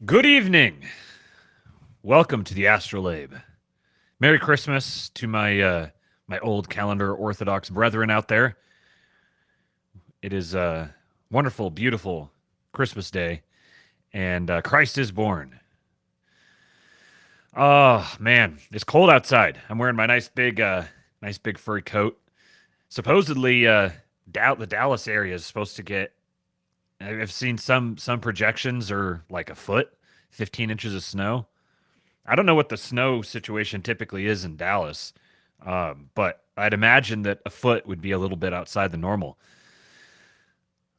Good evening. Welcome to the ASTROLABE. Merry Christmas to my old calendar Orthodox brethren out there. It is a wonderful, beautiful Christmas day, and Christ is born. Oh man, it's cold outside. I'm wearing my nice big furry coat. Supposedly, the Dallas area is supposed to get. I've seen some projections are like a foot, 15 inches of snow. I don't know what the snow situation typically is in Dallas, but I'd imagine that a foot would be a little bit outside the normal.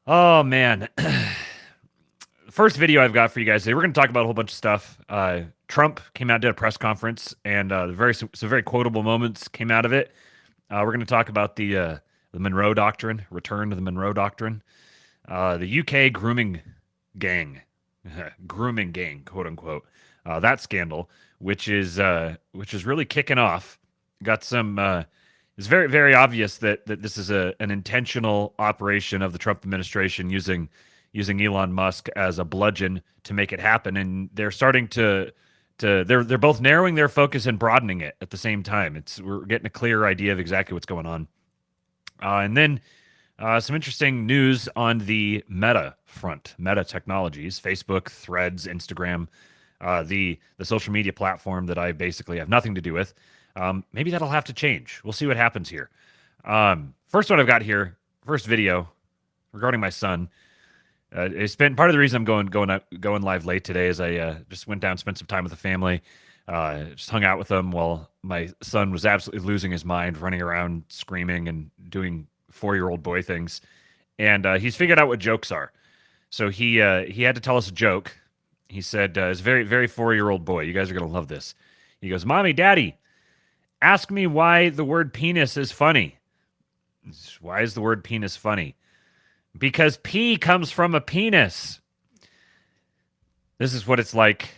Oh man, first video I've got for you guys today. We're going to talk about a whole bunch of stuff. Trump came out, did a press conference, and some very quotable moments came out of it. We're going to talk about the Monroe Doctrine, return to the Monroe Doctrine, the UK grooming gang, quote unquote. That scandal, which is really kicking off. Got some. It's very obvious that this is an intentional operation of the Trump administration using Elon Musk as a bludgeon to make it happen, and they're starting to they're both narrowing their focus and broadening it at the same time. We're getting a clear idea of exactly what's going on, and then. Some interesting news on the Meta front, Meta Technologies, Facebook, Threads, Instagram, the social media platform that I basically have nothing to do with. Maybe that'll have to change. We'll see what happens here. First one I've got here, first video regarding my son. It's been part of the reason I'm going live late today is I just went down, spent some time with the family, just hung out with them while my son was absolutely losing his mind, running around, screaming, and doing 4-year-old boy things, and he's figured out what jokes are. So he had to tell us a joke. He said, "It's very 4-year-old boy. You guys are gonna love this." He goes, "Mommy, Daddy, ask me why the word penis is funny." Why is the word penis funny? Because P comes from a penis. This is what it's like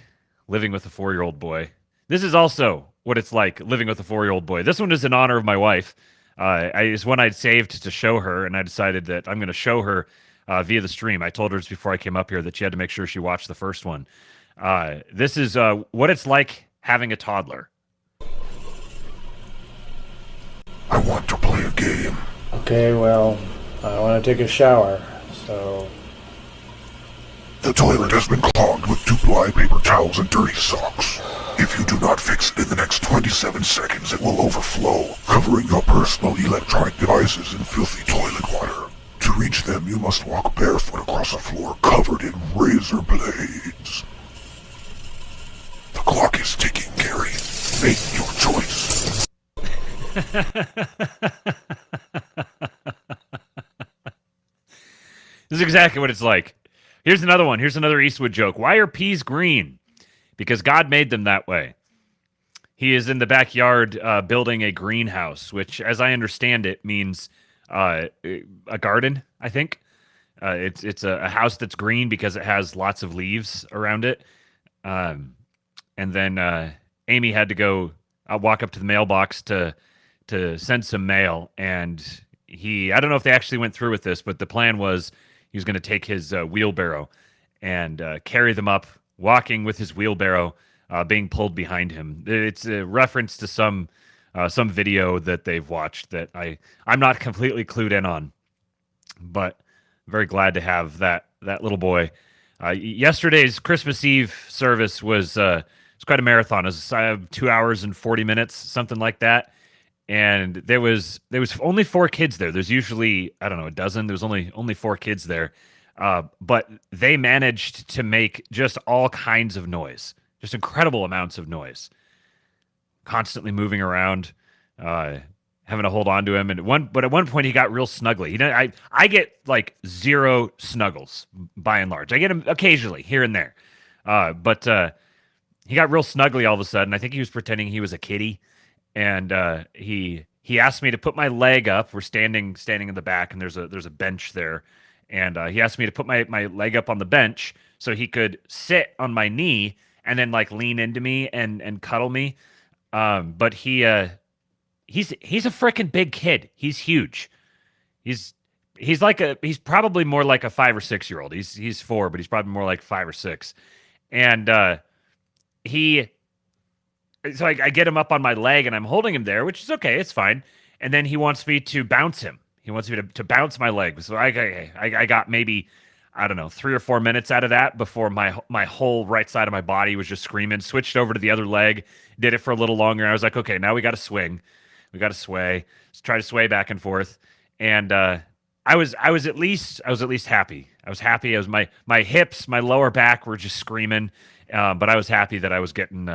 living with a 4-year-old boy. This is also what it's like living with a 4-year-old boy. This one is in honor of my wife. It's one I'd saved to show her, and I decided that I'm going to show her via the stream. I told her just before I came up here that she had to make sure she watched the first one. This is what it's like having a toddler. I want to play a game. Okay, well, I want to take a shower, so... The toilet has been clogged with 2-ply paper towels and dirty socks. If you do not fix it in the next 27 seconds, it will overflow, covering your personal electronic devices in filthy toilet water. To reach them, you must walk barefoot across a floor covered in razor blades. The clock is ticking, Gary. Make your choice. This is exactly what it's like. Here's another one. Here's another Eastwood joke. Why are peas green? Because God made them that way. He is in the backyard building a greenhouse, which, as I understand it, means a garden, I think. It's a house that's green because it has lots of leaves around it. And then Amy had to go walk up to the mailbox to send some mail. And I don't know if they actually went through with this, but the plan was he was going to take his wheelbarrow and carry them up, walking with his wheelbarrow being pulled behind him. It's a reference to some video that they've watched that I'm not completely clued in on, but very glad to have that little boy. Yesterday's Christmas Eve service was quite a marathon. It was 2 hours and 40 minutes, something like that. And there was only 4 kids there. There's usually, I don't know, a dozen. There's only 4 kids there. But they managed to make just all kinds of noise, just incredible amounts of noise, constantly moving around, having to hold on to him. But at one point he got real snuggly. I get like 0 snuggles by and large. I get him occasionally here and there. But he got real snuggly all of a sudden. I think he was pretending he was a kitty. And he asked me to put my leg up. We're standing in the back, and there's a bench there. And he asked me to put my leg up on the bench so he could sit on my knee and then like lean into me and cuddle me. But he's a freaking big kid. He's huge. He's probably more like a 5 or 6 year old. He's 4, but he's probably more like 5 or 6. And he, so I get him up on my leg and I'm holding him there, which is okay, it's fine. And then he wants me to bounce him. He wants me to bounce my leg. So I got maybe, I don't know, 3 or 4 minutes out of that before my whole right side of my body was just screaming. Switched over to the other leg, did it for a little longer. I was like, okay, now we got to swing. We got to sway. Let's try to sway back and forth. And I was at least happy. I was happy. I was my hips, my lower back were just screaming. But I was happy that I was getting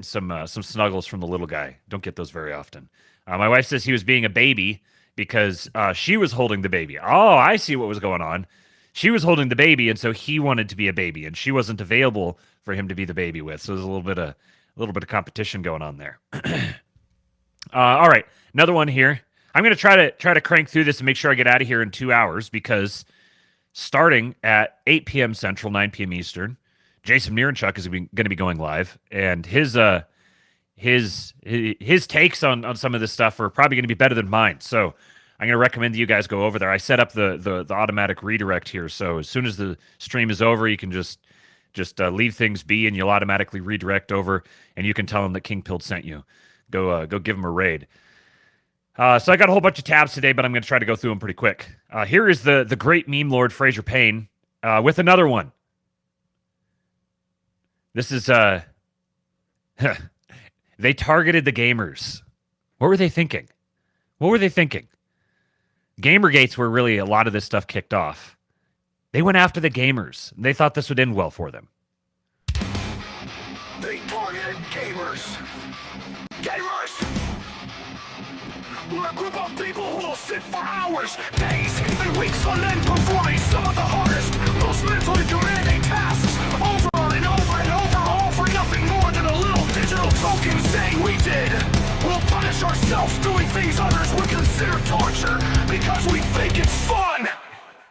some snuggles from the little guy. Don't get those very often. My wife says he was being a baby because she was holding the baby. Oh, I see what was going on. She was holding the baby, and so he wanted to be a baby, and she wasn't available for him to be the baby with. So there's a little bit of competition going on there. All right, another one here. I'm going to try to crank through this and make sure I get out of here in 2 hours because starting at 8 p.m. Central, 9 p.m. Eastern, Jason Miranchuk is going to be going live, and his takes on some of this stuff are probably going to be better than mine. So I'm going to recommend that you guys go over there. I set up the automatic redirect here, so as soon as the stream is over, you can just leave things be, and you'll automatically redirect over, and you can tell them that King Pilled sent you. Go give him a raid. So I got a whole bunch of tabs today, but I'm going to try to go through them pretty quick. Here is the great meme lord Fraser Payne with another one. This is they targeted the gamers. What were they thinking? Gamergate's where really a lot of this stuff kicked off. They went after the gamers. They thought this would end well for them. They targeted gamers. We're a group of people who will sit for hours, days, even weeks on end performing some of the hardest, most mentally demanding tasks, over and over and over, all for nothing more than a little digital token saying we did. We'll punish ourselves doing things others would consider torture because we think it's fun.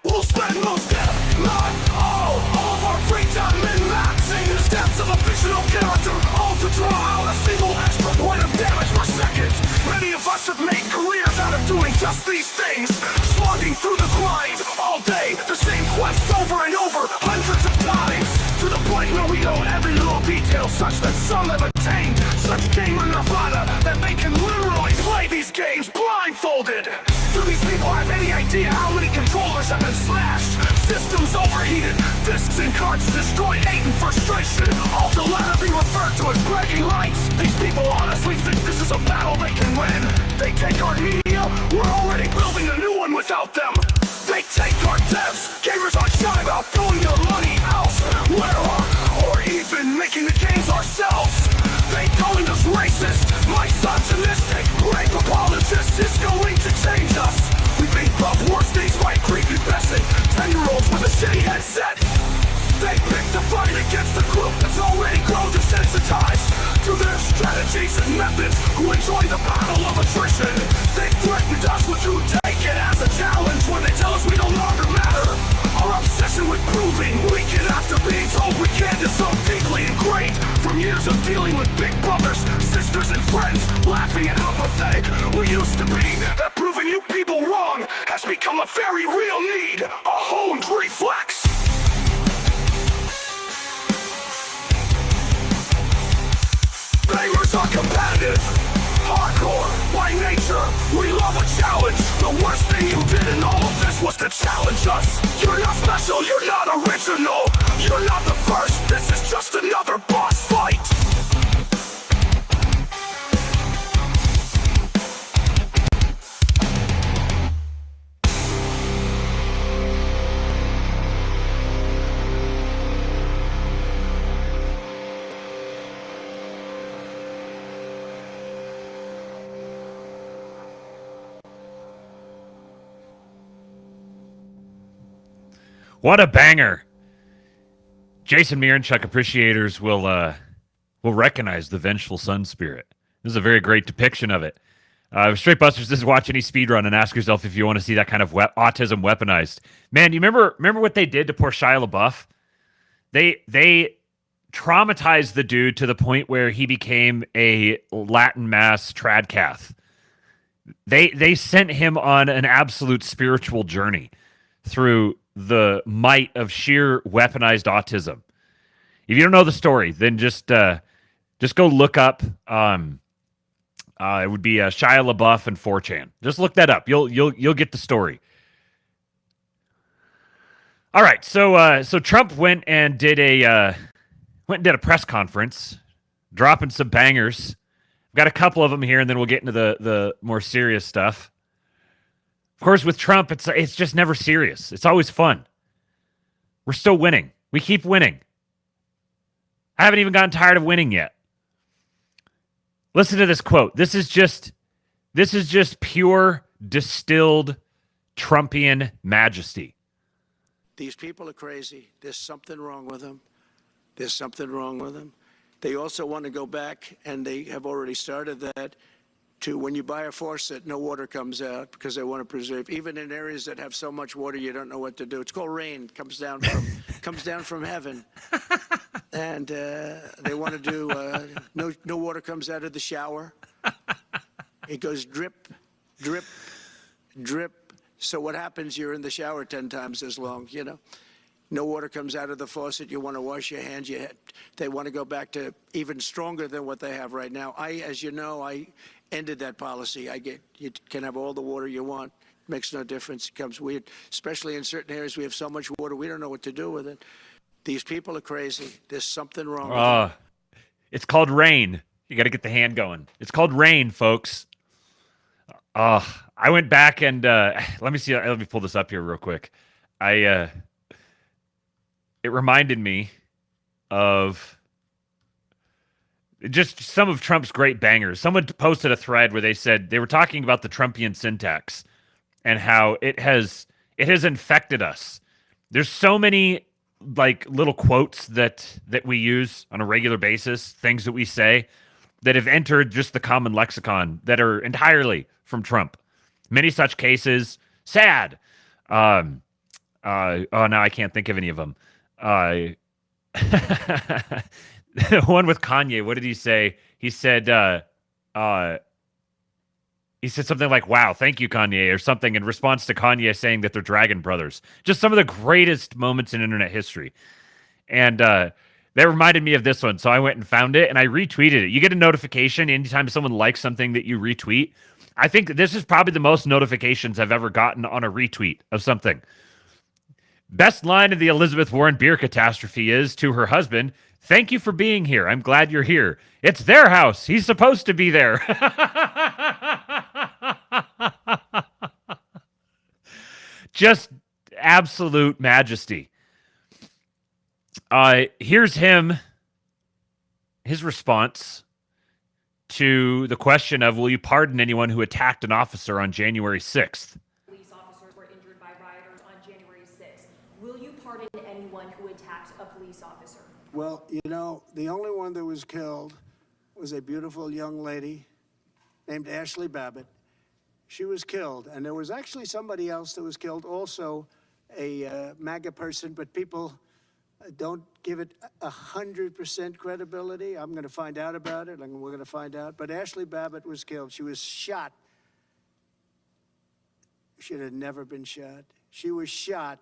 We'll spend most, not all of our free time min-maxing the steps of a fictional character, all to draw out a single extra point of damage per second. Many of us have made careers out of doing just these things, slogging through the grind all day, the same quest over and over, hundreds of times, to the point where we know every little detail such that some have attained such gamer nirvana that they can literally play these games blindfolded. Do these people have any idea how many controllers have been slashed, systems overheated, discs and cards destroyed, hate and frustration, all the latter be referred to as bragging rights? These people honestly think this is a battle they can win. They take our media, we're already building a new one without them. They take our devs, gamers aren't shy about throwing their money elsewhere, or even making the games ourselves. They calling us racist, misogynistic, rape apologists is going to change us. We make love worse things by creepy pessing 10-year-olds with a shitty headset. They picked a fight against a group that's already grown desensitized to their strategies and methods, who enjoy the battle of attrition. They threatened us with who take it as a challenge when they tell us we no longer matter. Our obsession with proving we can after being told we can't is so deeply ingrained from years of dealing with big brothers, sisters and friends, laughing and apathetic. We used to be that proving you people wrong has become a very real need, a honed reflex. Gamers are competitive, hardcore by nature. We love a challenge. The worst thing you did in all of this was to challenge us. You're not special, you're not original, you're not the first. This is just another boss fight. What a banger! Jason Miranchuk appreciators will recognize the vengeful sun spirit. This is a very great depiction of it. Straight Busters, this is watch any speedrun and ask yourself if you want to see that kind of autism weaponized. Man, you remember what they did to poor Shia LaBeouf? They traumatized the dude to the point where he became a Latin mass tradcath. They sent him on an absolute spiritual journey through the might of sheer weaponized autism. If you don't know the story, then just go look up. It would be Shia LaBeouf and 4chan. Just look that up. You'll get the story. All right, so Trump went and did a press conference, dropping some bangers. I've got a couple of them here, and then we'll get into the more serious stuff. Of course, with Trump, it's just never serious. It's always fun. We're still winning. We keep winning. I haven't even gotten tired of winning yet. Listen to this quote. This is just pure distilled Trumpian majesty. These people are crazy. There's something wrong with them. There's something wrong with them. They also want to go back, and they have already started that, to when you buy a faucet, no water comes out because they want to preserve. Even in areas that have so much water, you don't know what to do. It's called rain. It comes down from heaven. And they want to do no water comes out of the shower. It goes drip, drip, drip. So what happens? You're in the shower 10 times as long, you know. No water comes out of the faucet. You want to wash your hands. They want to go back to even stronger than what they have right now. As you know, I ended that policy. You can have all the water you want. Makes no difference. It comes weird, especially in certain areas. We have so much water, we don't know what to do with it. These people are crazy. There's something wrong with them. It's called rain. You got to get the hand going. It's called rain, folks. I went back and let me pull this up here real quick. It reminded me of just some of Trump's great bangers. Someone posted a thread where they said they were talking about the Trumpian syntax and how it has infected us. There's so many like little quotes that we use on a regular basis, things that we say that have entered just the common lexicon that are entirely from Trump. Many such cases. Sad. Now I can't think of any of them. The one with Kanye, what did he say? He said something like, "Wow, thank you, Kanye," or something in response to Kanye saying that they're Dragon Brothers. Just some of the greatest moments in internet history. And that reminded me of this one. So I went and found it and I retweeted it. You get a notification anytime someone likes something that you retweet. I think this is probably the most notifications I've ever gotten on a retweet of something. Best line of the Elizabeth Warren beer catastrophe is to her husband, "Thank you for being here. I'm glad you're here. It's their house. He's supposed to be there." Just absolute majesty. Here's his response to the question of, will you pardon anyone who attacked an officer on January 6th? Police officers were injured by rioters on January 6th. Will you pardon anyone who attacked a police officer? Well, you know, the only one that was killed was a beautiful young lady named Ashley Babbitt. She was killed, and there was actually somebody else that was killed, also a MAGA person, but people don't give it 100% credibility. I'm going to find out about it, and we're going to find out. But Ashley Babbitt was killed. She was shot. She should have never been shot. She was shot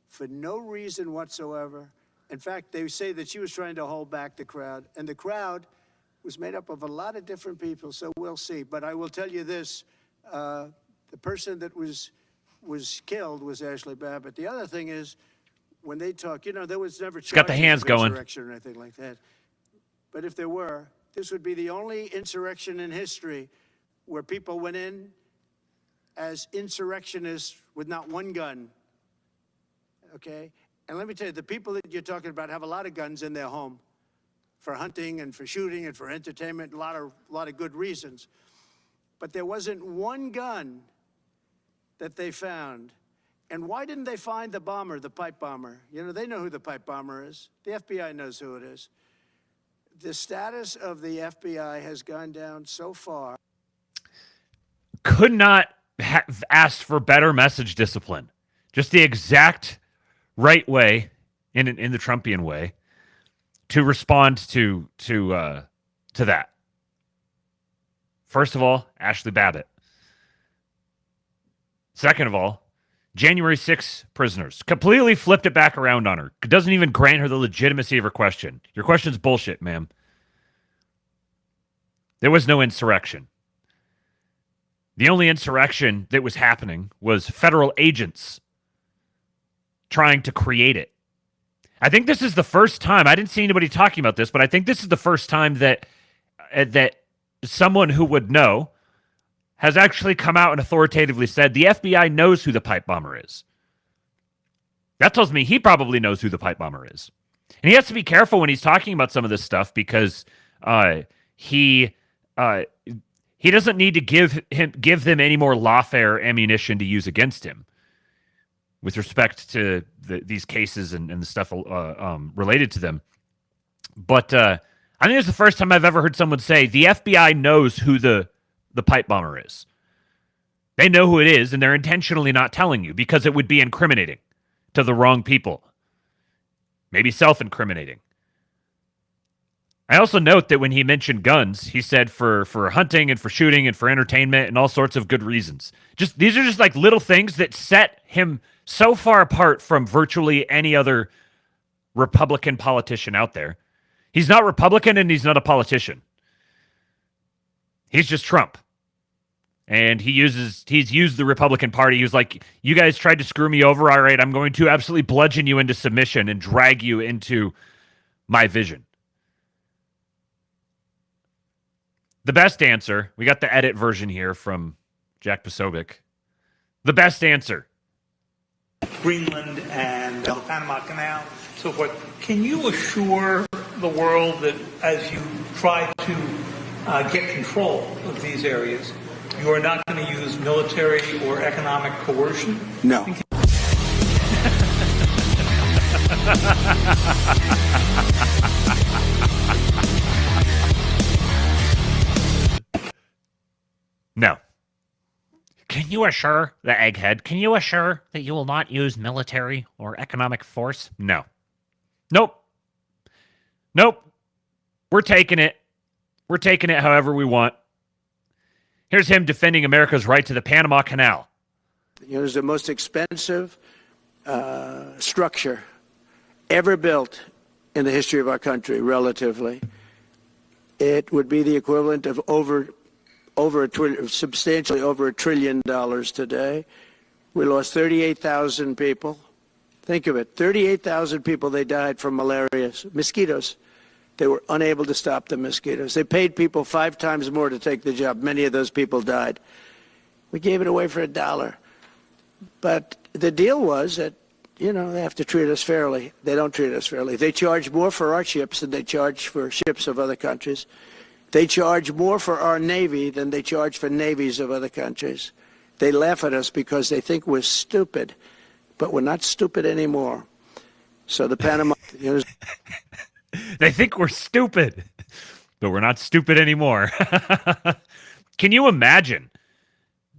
for no reason whatsoever. In fact, they say that she was trying to hold back the crowd, and the crowd was made up of a lot of different people, so we'll see. But I will tell you this, the person that was killed was Ashley Babbitt. The other thing is, when they talk, you know, there was never got the hands going. Insurrection or anything like that. But if there were, this would be the only insurrection in history where people went in as insurrectionists with not one gun, okay? And let me tell you, the people that you're talking about have a lot of guns in their home for hunting and for shooting and for entertainment, a lot of good reasons. But there wasn't one gun that they found. And why didn't they find the bomber, the pipe bomber? You know, they know who the pipe bomber is. The FBI knows who it is. The status of the FBI has gone down so far. Could not have asked for better message discipline. Just the exact right way, in the Trumpian way, to respond to that. First of all, Ashley Babbitt. Second of all, January 6 prisoners. Completely flipped it back around on her. Doesn't even grant her the legitimacy of her question. Your question's bullshit, ma'am. There was no insurrection. The only insurrection that was happening was federal agents trying to create it. I think this is the first time, I didn't see anybody talking about this, but I think this is the first time that someone who would know has actually come out and authoritatively said the FBI knows who the pipe bomber is. That tells me he probably knows who the pipe bomber is. And he has to be careful when he's talking about some of this stuff because he doesn't need to give them any more lawfare ammunition to use against him with respect to these cases and the stuff related to them. But I think it's the first time I've ever heard someone say the FBI knows who the pipe bomber is. They know who it is, and they're intentionally not telling you because it would be incriminating to the wrong people. Maybe self-incriminating. I also note that when he mentioned guns, he said for hunting and for shooting and for entertainment and all sorts of good reasons. These are just like little things that set him so far apart from virtually any other Republican politician out there. He's not Republican and he's not a politician. He's just Trump. And he's used the Republican Party. He was like, you guys tried to screw me over. All right, I'm going to absolutely bludgeon you into submission and drag you into my vision. The best answer, we got the edit version here from Jack Posobiec. The best answer. Greenland and the Panama Canal, so forth. Can you assure the world that as you try to get control of these areas, you are not going to use military or economic coercion? No. No. Can you assure the egghead? Can you assure that you will not use military or economic force? No. Nope. We're taking it. We're taking it however we want. Here's him defending America's right to the Panama Canal. It was the most expensive structure ever built in the history of our country, relatively. It would be the equivalent of substantially over $1 trillion today. We lost 38,000 people. Think of it, 38,000 people, they died from malaria, mosquitoes. They were unable to stop the mosquitoes. They paid people 5 times more to take the job. Many of those people died. We gave it away for $1. But the deal was that, they have to treat us fairly. They don't treat us fairly. They charge more for our ships than they charge for ships of other countries. They charge more for our Navy than they charge for navies of other countries. They laugh at us because they think we're stupid, but we're not stupid anymore. So the Panama... They think we're stupid, but we're not stupid anymore. Can you imagine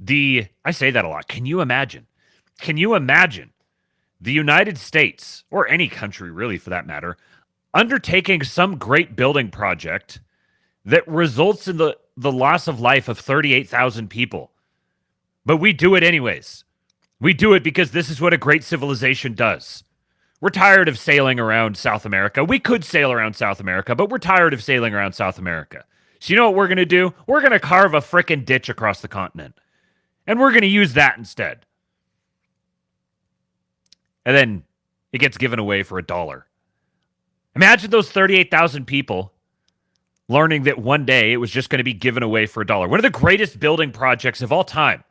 I say that a lot. Can you imagine the United States, or any country really for that matter, undertaking some great building project that results in the loss of life of 38,000 people? But we do it anyways. We do it because this is what a great civilization does. We're tired of sailing around South America. We could sail around South America, but we're tired of sailing around South America. So you know what we're going to do? We're going to carve a frickin' ditch across the continent. And we're going to use that instead. And then it gets given away for $1. Imagine those 38,000 people learning that one day it was just going to be given away for $1. One of the greatest building projects of all time.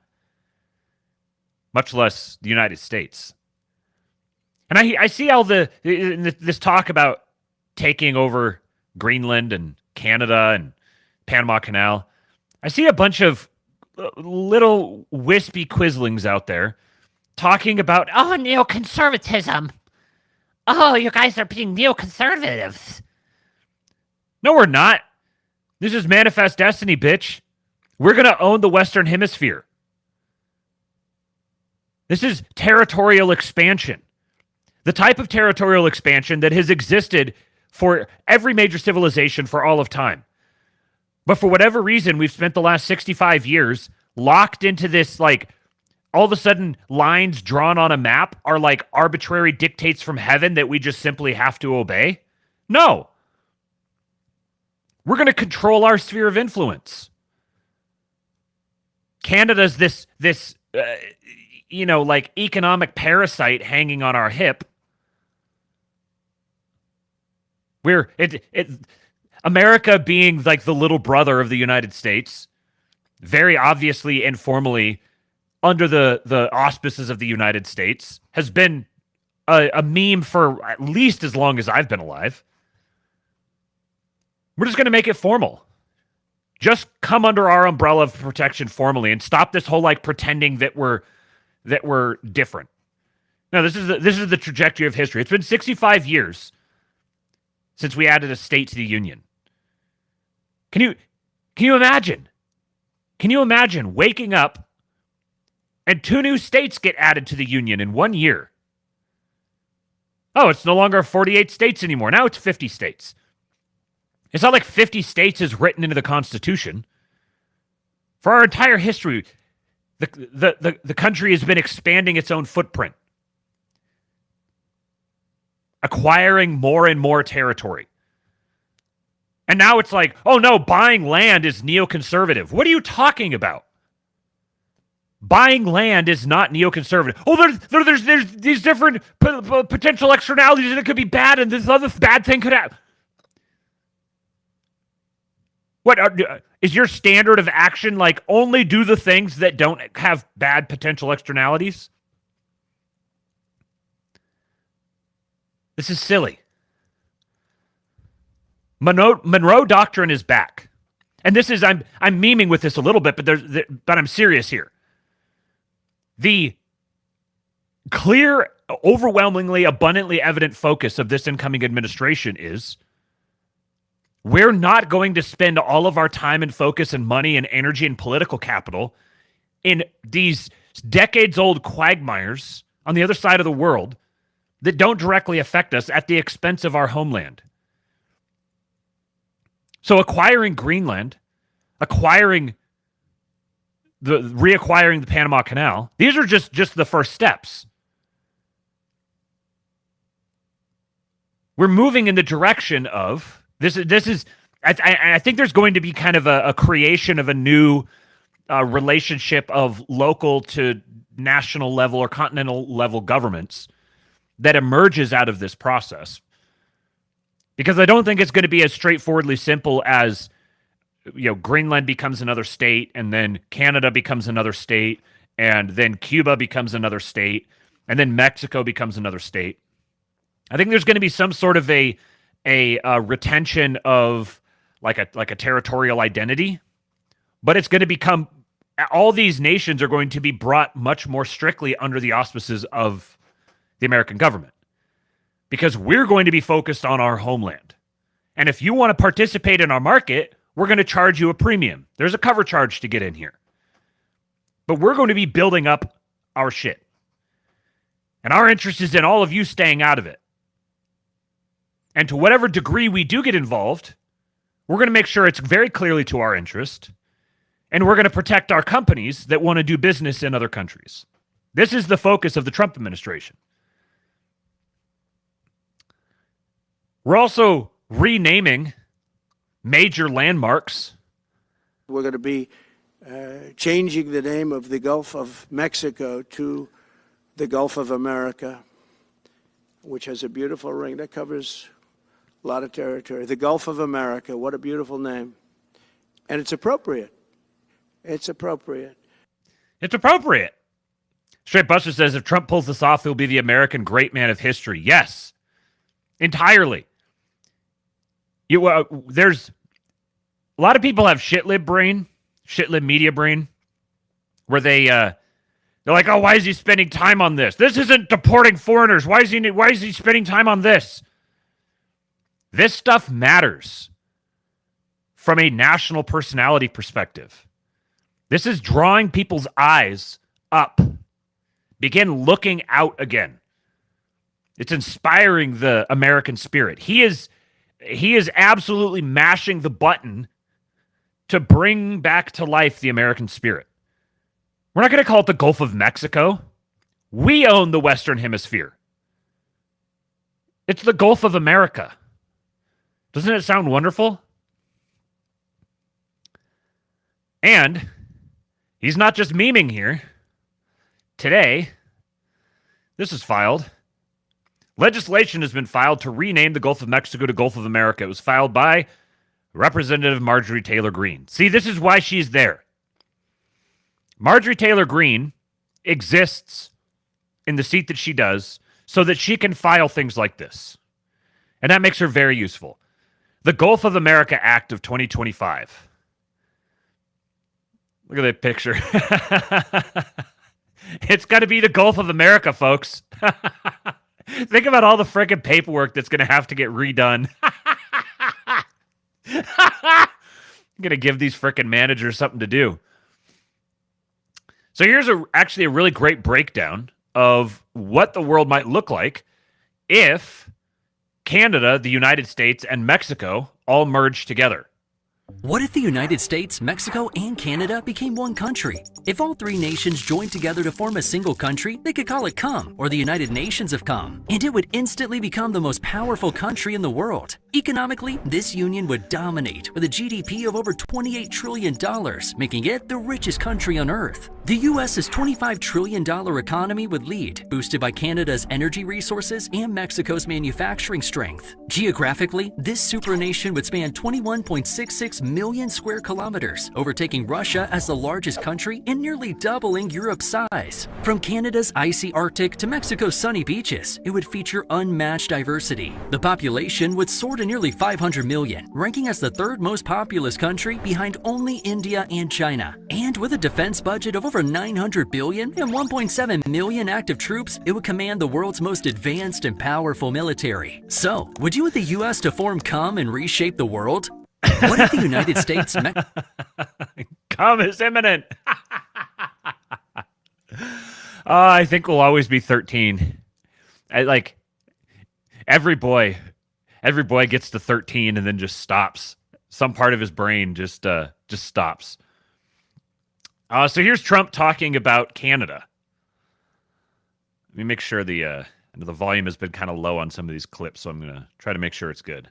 Much less the United States. And I see all this talk about taking over Greenland and Canada and Panama Canal. I see a bunch of little wispy quislings out there talking about, neoconservatism. Oh, you guys are being neoconservatives. No, we're not. This is manifest destiny, bitch. We're going to own the Western Hemisphere. This is territorial expansion. The type of territorial expansion that has existed for every major civilization for all of time. But for whatever reason, we've spent the last 65 years locked into this, all of a sudden lines drawn on a map are like arbitrary dictates from heaven that we just simply have to obey? No. We're going to control our sphere of influence. Canada's this like economic parasite hanging on our hip. America being like the little brother of the United States, very obviously and formally under the auspices of the United States, has been a meme for at least as long as I've been alive. We're just going to make it formal. Just come under our umbrella of protection formally and stop this whole like pretending that we're different. No, this is the trajectory of history. It's been 65 years since we added a state to the Union. Can you imagine? Can you imagine waking up and 2 new states get added to the Union in 1 year? Oh, it's no longer 48 states anymore. Now it's 50 states. It's not like 50 states is written into the Constitution. For our entire history, the country has been expanding its own footprint, acquiring more and more territory. And now it's like, oh no, buying land is neoconservative. What are you talking about? Buying land is not neoconservative. Oh, there's these different potential externalities, and it could be bad, and this other bad thing could happen. What is your standard of action? Like, only do the things that don't have bad potential externalities? This is silly. Monroe Doctrine is back. And this is, I'm memeing with this a little bit, but I'm serious here. The clear, overwhelmingly, abundantly evident focus of this incoming administration is we're not going to spend all of our time and focus and money and energy and political capital in these decades-old quagmires on the other side of the world that don't directly affect us at the expense of our homeland. So acquiring Greenland, reacquiring the Panama Canal, these are just the first steps. We're moving in the direction of this is I think there's going to be kind of a creation of a new relationship of local to national level or continental level governments that emerges out of this process. Because I don't think it's going to be as straightforwardly simple as, Greenland becomes another state, and then Canada becomes another state, and then Cuba becomes another state, and then Mexico becomes another state. I think there's going to be some sort of a retention of like a territorial identity, but it's going to become, all these nations are going to be brought much more strictly under the auspices of the American government, because we're going to be focused on our homeland. And if you want to participate in our market, we're going to charge you a premium. There's a cover charge to get in here, but we're going to be building up our shit. And our interest is in all of you staying out of it. And to whatever degree we do get involved, we're going to make sure it's very clearly to our interest, and we're going to protect our companies that want to do business in other countries. This is the focus of the Trump administration. We're also renaming major landmarks. We're going to be changing the name of the Gulf of Mexico to the Gulf of America, which has a beautiful ring that covers a lot of territory. The Gulf of America, what a beautiful name. And it's appropriate. It's appropriate. It's appropriate. Straight Buster says, if Trump pulls this off, he'll be the American great man of history. Yes, entirely. There's a lot of people have shitlib media brain, where they're like, oh, why is he spending time on this? This isn't deporting foreigners. Why is he spending time on this? This stuff matters from a national personality perspective. This is drawing people's eyes up. Begin looking out again. It's inspiring the American spirit. He is absolutely mashing the button to bring back to life the American spirit. We're not going to call it the Gulf of Mexico. We own the Western Hemisphere. It's the Gulf of America. Doesn't it sound wonderful? And he's not just memeing here. Today, this is filed. Legislation has been filed to rename the Gulf of Mexico to Gulf of America. It was filed by Representative Marjorie Taylor Greene. See, this is why she's there. Marjorie Taylor Greene exists in the seat that she does so that she can file things like this. And that makes her very useful. The Gulf of America Act of 2025. Look at that picture. It's got to be the Gulf of America, folks. Think about all the freaking paperwork that's going to have to get redone. I'm going to give these freaking managers something to do. So here's actually a really great breakdown of what the world might look like if Canada, the United States, and Mexico all merged together. What if the United States, Mexico, and Canada became one country? If all three nations joined together to form a single country, they could call it CUM, or the United Nations of CUM, and it would instantly become the most powerful country in the world. Economically, this union would dominate with a GDP of over $28 trillion, making it the richest country on Earth. The U.S.'s $25 trillion economy would lead, boosted by Canada's energy resources and Mexico's manufacturing strength. Geographically, this supernation would span 21.66 million square kilometers, overtaking Russia as the largest country and nearly doubling Europe's size. From Canada's icy Arctic to Mexico's sunny beaches, it would feature unmatched diversity. The population would soar to nearly 500 million, ranking as the third most populous country behind only India and China. And with a defense budget of over 900 billion and 1.7 million active troops, it would command the world's most advanced and powerful military. So, would you want the US to form CUM and reshape the world? What if the United States... CUM is imminent. I think we'll always be 13. Every boy gets to 13 and then just stops. Some part of his brain just stops. So here's Trump talking about Canada. Let me make sure the volume has been kind of low on some of these clips, so I'm going to try to make sure it's good.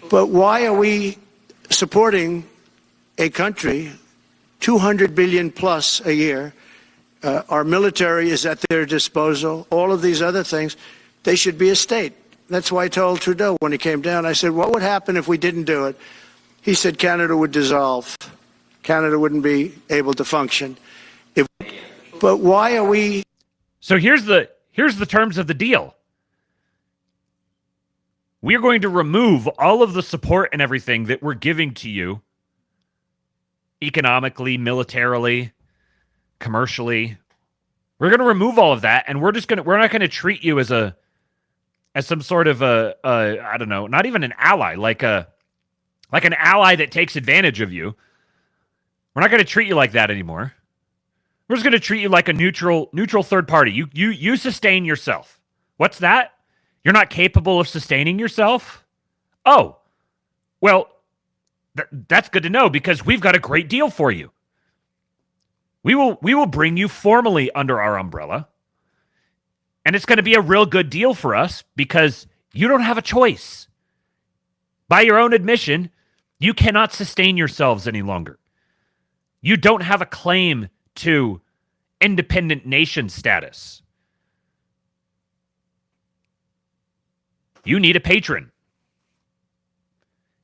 But why are we supporting a country, 200 billion plus a year? Our military is at their disposal. All of these other things, they should be a state. That's why I told Trudeau when he came down, I said, what would happen if we didn't do it? He said Canada would dissolve. Canada wouldn't be able to function. But why are we... So here's the terms of the deal. We are going to remove all of the support and everything that we're giving to you economically, militarily, commercially. We're going to remove all of that, and we're not going to treat you as some sort of I don't know, not even an ally, like an ally that takes advantage of you. We're not going to treat you like that anymore. We're just going to treat you like a neutral third party. You sustain yourself. What's that? You're not capable of sustaining yourself? Oh, well, that's good to know because we've got a great deal for you. We will bring you formally under our umbrella. And it's going to be a real good deal for us because you don't have a choice. By your own admission, you cannot sustain yourselves any longer. You don't have a claim to independent nation status. You need a patron.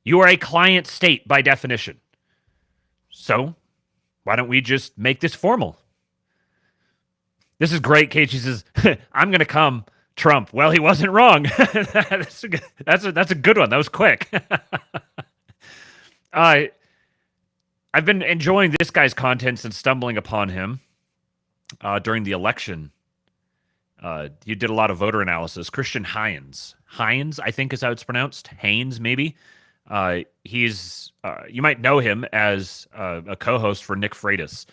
You are a client state by definition. So, why don't we just make this formal? This is great. Casey says, I'm going to come, Trump. Well, he wasn't wrong. That's a good one. That was quick. I've been enjoying this guy's content since stumbling upon him during the election. He did a lot of voter analysis. Christian Hines, I think is how it's pronounced. Haynes, maybe. He's you might know him as a co-host for Nick Freitas.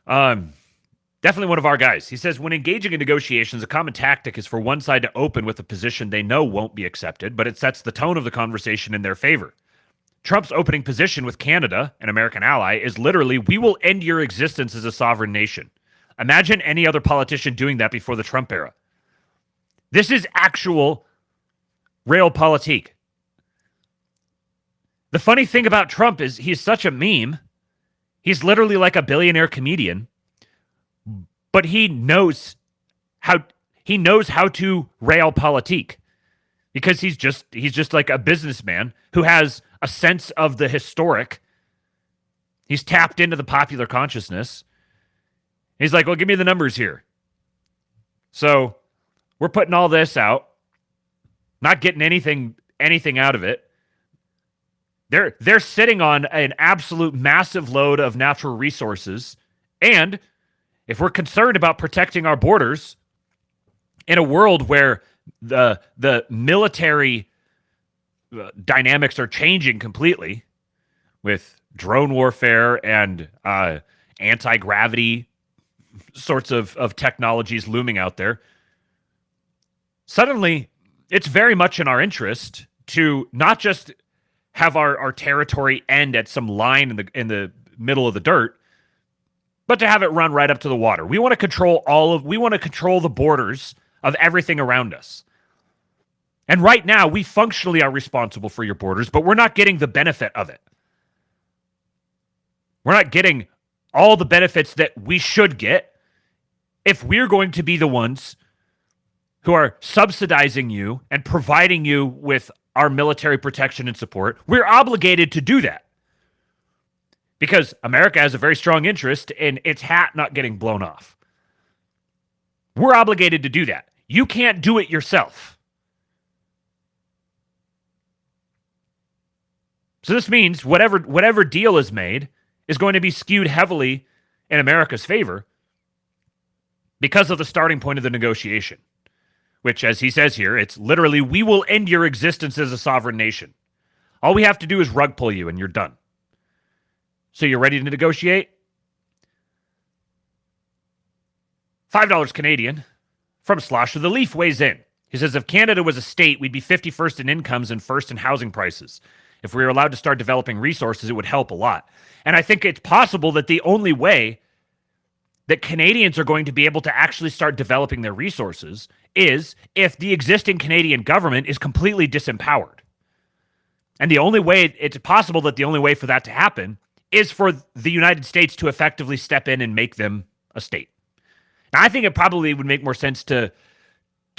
Definitely one of our guys. He says, when engaging in negotiations, a common tactic is for one side to open with a position they know won't be accepted, but it sets the tone of the conversation in their favor. Trump's opening position with Canada, an American ally, is literally, we will end your existence as a sovereign nation. Imagine any other politician doing that before the Trump era. This is actual realpolitik. The funny thing about Trump is he's such a meme. He's literally like a billionaire comedian, but he knows how to realpolitik because he's just like a businessman who has a sense of the historic. He's tapped into the popular consciousness. He's like, well, give me the numbers here. So we're putting all this out, not getting anything out of it. They're sitting on an absolute massive load of natural resources. And if we're concerned about protecting our borders in a world where the military dynamics are changing completely with drone warfare and anti-gravity sorts of technologies looming out there, suddenly it's very much in our interest to not just have our territory end at some line in the middle of the dirt, but to have it run right up to the water. We want to control the borders of everything around us. And right now, we functionally are responsible for your borders, but we're not getting the benefit of it. We're not getting all the benefits that we should get if we're going to be the ones who are subsidizing you and providing you with our military protection and support. We're obligated to do that because America has a very strong interest in its hat not getting blown off. We're obligated to do that. You can't do it yourself. So this means whatever deal is made is going to be skewed heavily in America's favor because of the starting point of the negotiation, which, as he says here, it's literally, we will end your existence as a sovereign nation. All we have to do is rug pull you and you're done. So you're ready to negotiate? $5 Canadian from Slosher the Leaf weighs in. He says, if Canada was a state, we'd be 51st in incomes and first in housing prices. If we were allowed to start developing resources, it would help a lot. And I think it's possible that the only way that Canadians are going to be able to actually start developing their resources is if the existing Canadian government is completely disempowered. And the only way, it's possible that the only way for that to happen is for the United States to effectively step in and make them a state. Now, I think it probably would make more sense to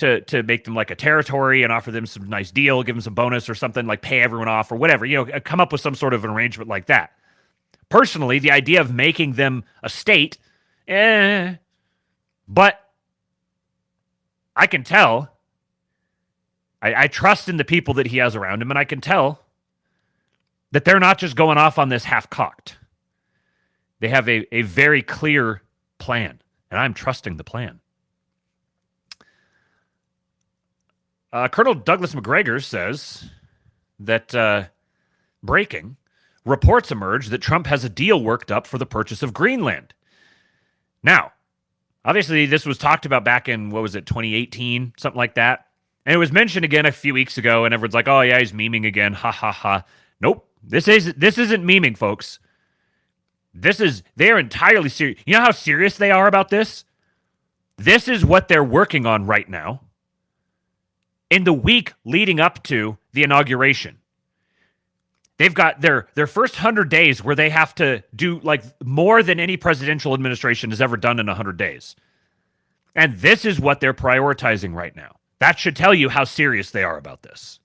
make them like a territory and offer them some nice deal, give them some bonus or something, like pay everyone off or whatever, come up with some sort of an arrangement like that. Personally, the idea of making them a state, but I can tell, I trust in the people that he has around him, and I can tell that they're not just going off on this half-cocked. They have a very clear plan, and I'm trusting the plan. Colonel Douglas McGregor says that, breaking, reports emerge that Trump has a deal worked up for the purchase of Greenland. Now, obviously, this was talked about back in, 2018, something like that. And it was mentioned again a few weeks ago, and everyone's like, oh, yeah, he's memeing again. Ha, ha, ha. Nope. This isn't memeing, folks. They're entirely serious. You know how serious they are about this? This is what they're working on right now in the week leading up to the inauguration. They've got their first 100 days where they have to do like more than any presidential administration has ever done in 100 days. And this is what they're prioritizing right now. That should tell you how serious they are about this.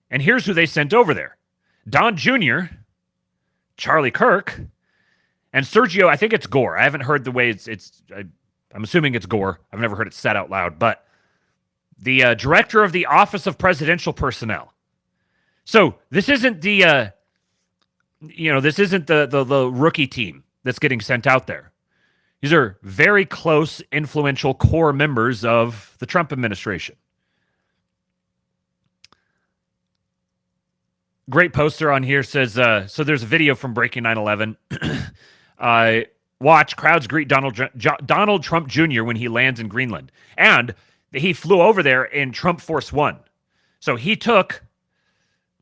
And here's who they sent over there. Don Jr., Charlie Kirk, and Sergio, I think it's Gore. I haven't heard the way I'm assuming it's Gore. I've never heard it said out loud, but the director of the Office of Presidential Personnel. So this isn't the rookie team that's getting sent out there. These are very close, influential core members of the Trump administration. Great poster on here says, so there's a video from Breaking 9/11. Watch, crowds greet Donald Trump Jr. when he lands in Greenland. And he flew over there in Trump Force One. So he took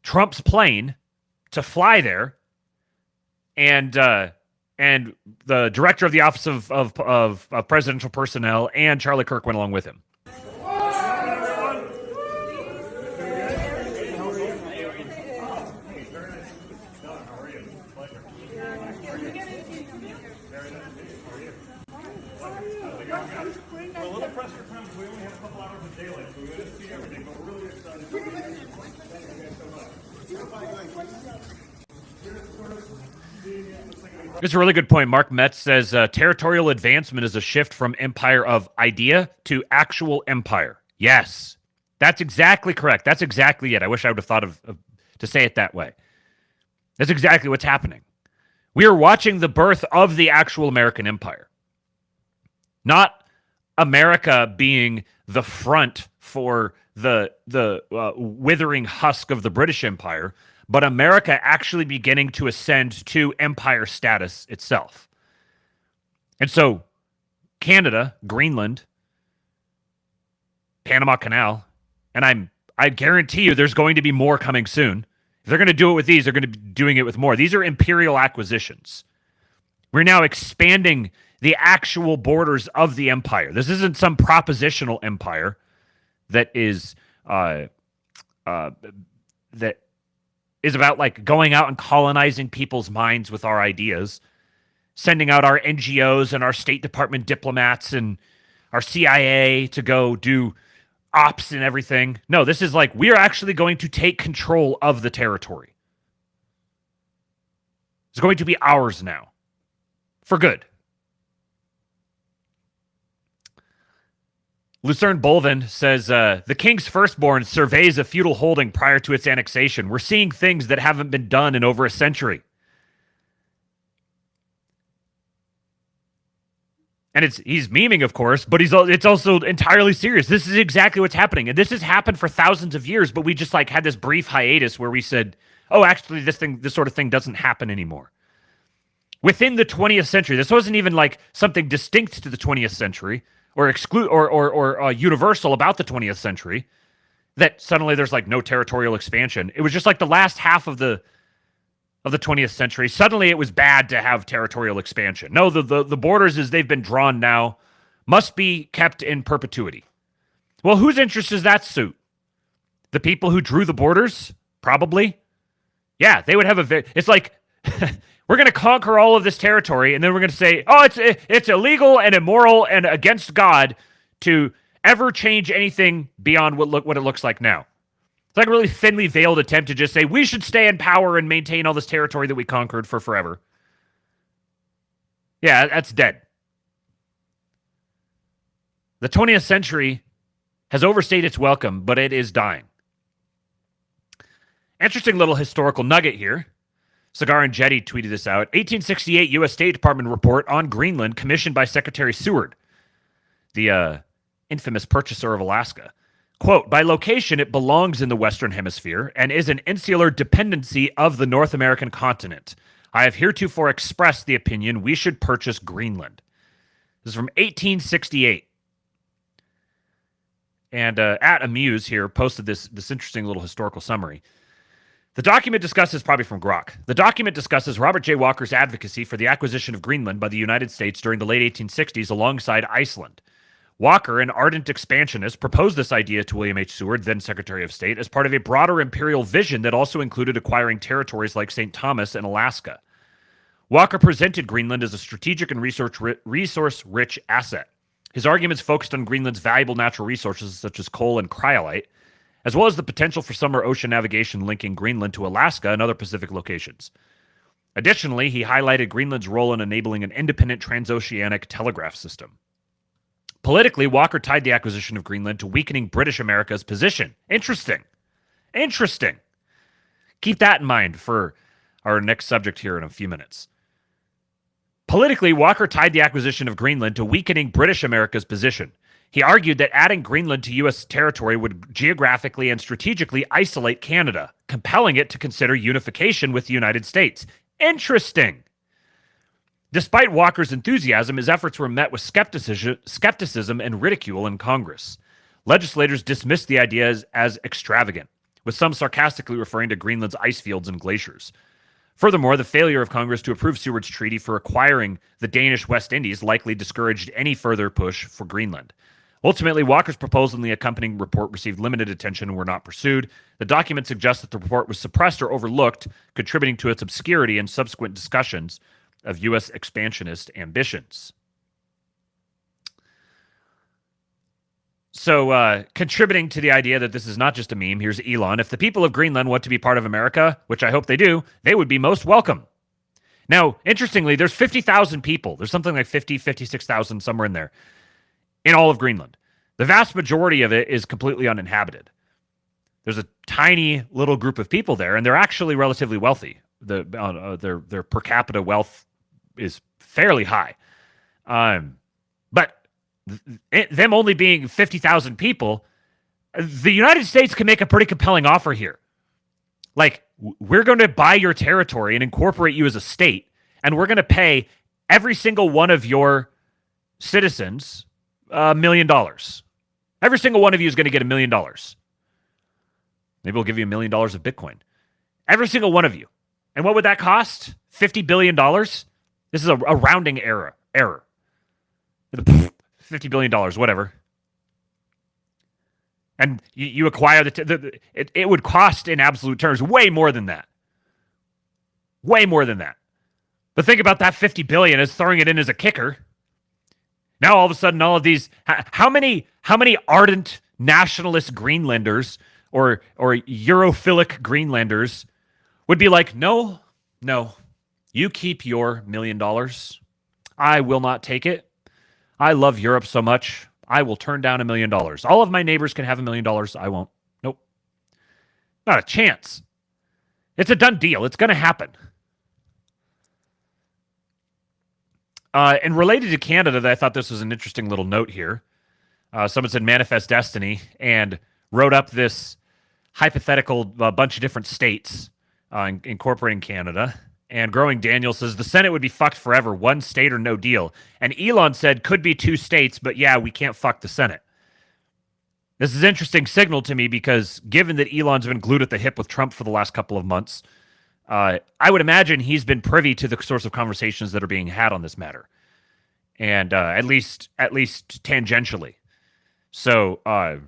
Trump's plane to fly there, and the director of the Office of Presidential Personnel and Charlie Kirk went along with him. It's a really good point. Mark Metz says territorial advancement is a shift from empire of idea to actual empire. Yes, that's exactly correct. That's exactly it. I wish I would have thought of to say it that way. That's exactly what's happening. We are watching the birth of the actual American empire. Not America being the front for the withering husk of the British Empire, but America actually beginning to ascend to empire status itself. And so Canada, Greenland, Panama Canal, and I guarantee you there's going to be more coming soon. If they're going to do it with these, they're going to be doing it with more. These are imperial acquisitions. We're now expanding the actual borders of the empire. This isn't some propositional empire that is about like going out and colonizing people's minds with our ideas, sending out our NGOs and our State Department diplomats and our CIA to go do ops and everything. No, this is like we are actually going to take control of the territory. It's going to be ours now. For good. Lucerne Bolvin says, the king's firstborn surveys a feudal holding prior to its annexation. We're seeing things that haven't been done in over a century. And he's memeing, of course, but it's also entirely serious. This is exactly what's happening. And this has happened for thousands of years, but we just like had this brief hiatus where we said, oh, actually, this sort of thing doesn't happen anymore. Within the 20th century, this wasn't even like something distinct to the 20th century or universal about the 20th century, that suddenly there's like no territorial expansion. It was just like the last half of the 20th century. Suddenly it was bad to have territorial expansion. No, the borders as they've been drawn now must be kept in perpetuity. Well, whose interest does that suit? The people who drew the borders? Probably. Yeah, they would have it's like we're going to conquer all of this territory, and then we're going to say, oh, it's illegal and immoral and against God to ever change anything beyond what it looks like now. It's like a really thinly veiled attempt to just say, we should stay in power and maintain all this territory that we conquered for forever. Yeah, that's dead. The 20th century has overstayed its welcome, but it is dying. Interesting little historical nugget here. Cigar and Jetty tweeted this out. 1868 U.S. State Department report on Greenland commissioned by Secretary Seward, the infamous purchaser of Alaska. Quote, by location, it belongs in the Western Hemisphere and is an insular dependency of the North American continent. I have heretofore expressed the opinion we should purchase Greenland. This is from 1868. And at Amuse here posted this interesting little historical summary. The document discusses, probably from Grok, the document discusses Robert J. Walker's advocacy for the acquisition of Greenland by the United States during the late 1860s alongside Iceland. Walker, an ardent expansionist, proposed this idea to William H. Seward, then Secretary of State, as part of a broader imperial vision that also included acquiring territories like St. Thomas and Alaska. Walker presented Greenland as a strategic and resource-rich asset. His arguments focused on Greenland's valuable natural resources such as coal and cryolite, as well as the potential for summer ocean navigation linking Greenland to Alaska and other Pacific locations. Additionally, he highlighted Greenland's role in enabling an independent transoceanic telegraph system. Politically, Walker tied the acquisition of Greenland to weakening British America's position. Interesting. Keep that in mind for our next subject here in a few minutes. Politically, Walker tied the acquisition of Greenland to weakening British America's position. He argued that adding Greenland to U.S. territory would geographically and strategically isolate Canada, compelling it to consider unification with the United States. Interesting. Despite Walker's enthusiasm, his efforts were met with skepticism and ridicule in Congress. Legislators dismissed the idea as extravagant. with some sarcastically referring to Greenland's ice fields and glaciers. Furthermore, the failure of Congress to approve Seward's treaty for acquiring the Danish West Indies likely discouraged any further push for Greenland. Ultimately, Walker's proposal and the accompanying report received limited attention and were not pursued. The document suggests that the report was suppressed or overlooked, contributing to its obscurity in subsequent discussions of U.S. expansionist ambitions. So, contributing to the idea that this is not just a meme, here's Elon. If the people of Greenland want to be part of America, which I hope they do, they would be most welcome. Now, interestingly, there's 50,000 people. There's something like 56,000, somewhere in there, in all of Greenland. The vast majority of it is completely uninhabited. There's a tiny little group of people there, and they're actually relatively wealthy. Their per capita wealth is fairly high. But them only being 50,000 people, the United States can make a pretty compelling offer here. Like, we're going to buy your territory and incorporate you as a state, and we're going to pay every single one of your citizens $1 million. Every single one of you is going to get $1 million. Maybe we'll give you $1 million of Bitcoin. Every single one of you. And what would that cost? $50 billion? This is a rounding error. $50 billion, whatever. And you acquire it would cost in absolute terms way more than that. Way more than that. But think about that $50 billion as throwing it in as a kicker. Now all of a sudden, all of these, how many ardent nationalist Greenlanders or Europhilic Greenlanders would be like, no, you keep your $1 million. I will not take it. I love Europe so much. I will turn down $1 million. All of my neighbors can have $1 million. I won't. Nope. Not a chance. It's a done deal. It's going to happen. And related to Canada, I thought this was an interesting little note here. Someone said manifest destiny and wrote up this hypothetical bunch of different states incorporating Canada. And Growing Daniel says the Senate would be fucked forever, one state or no deal. And Elon said could be 2 states, but yeah, we can't fuck the Senate. This is an interesting signal to me because given that Elon's been glued at the hip with Trump for the last couple of months, I would imagine he's been privy to the sorts of conversations that are being had on this matter, and at least tangentially. So I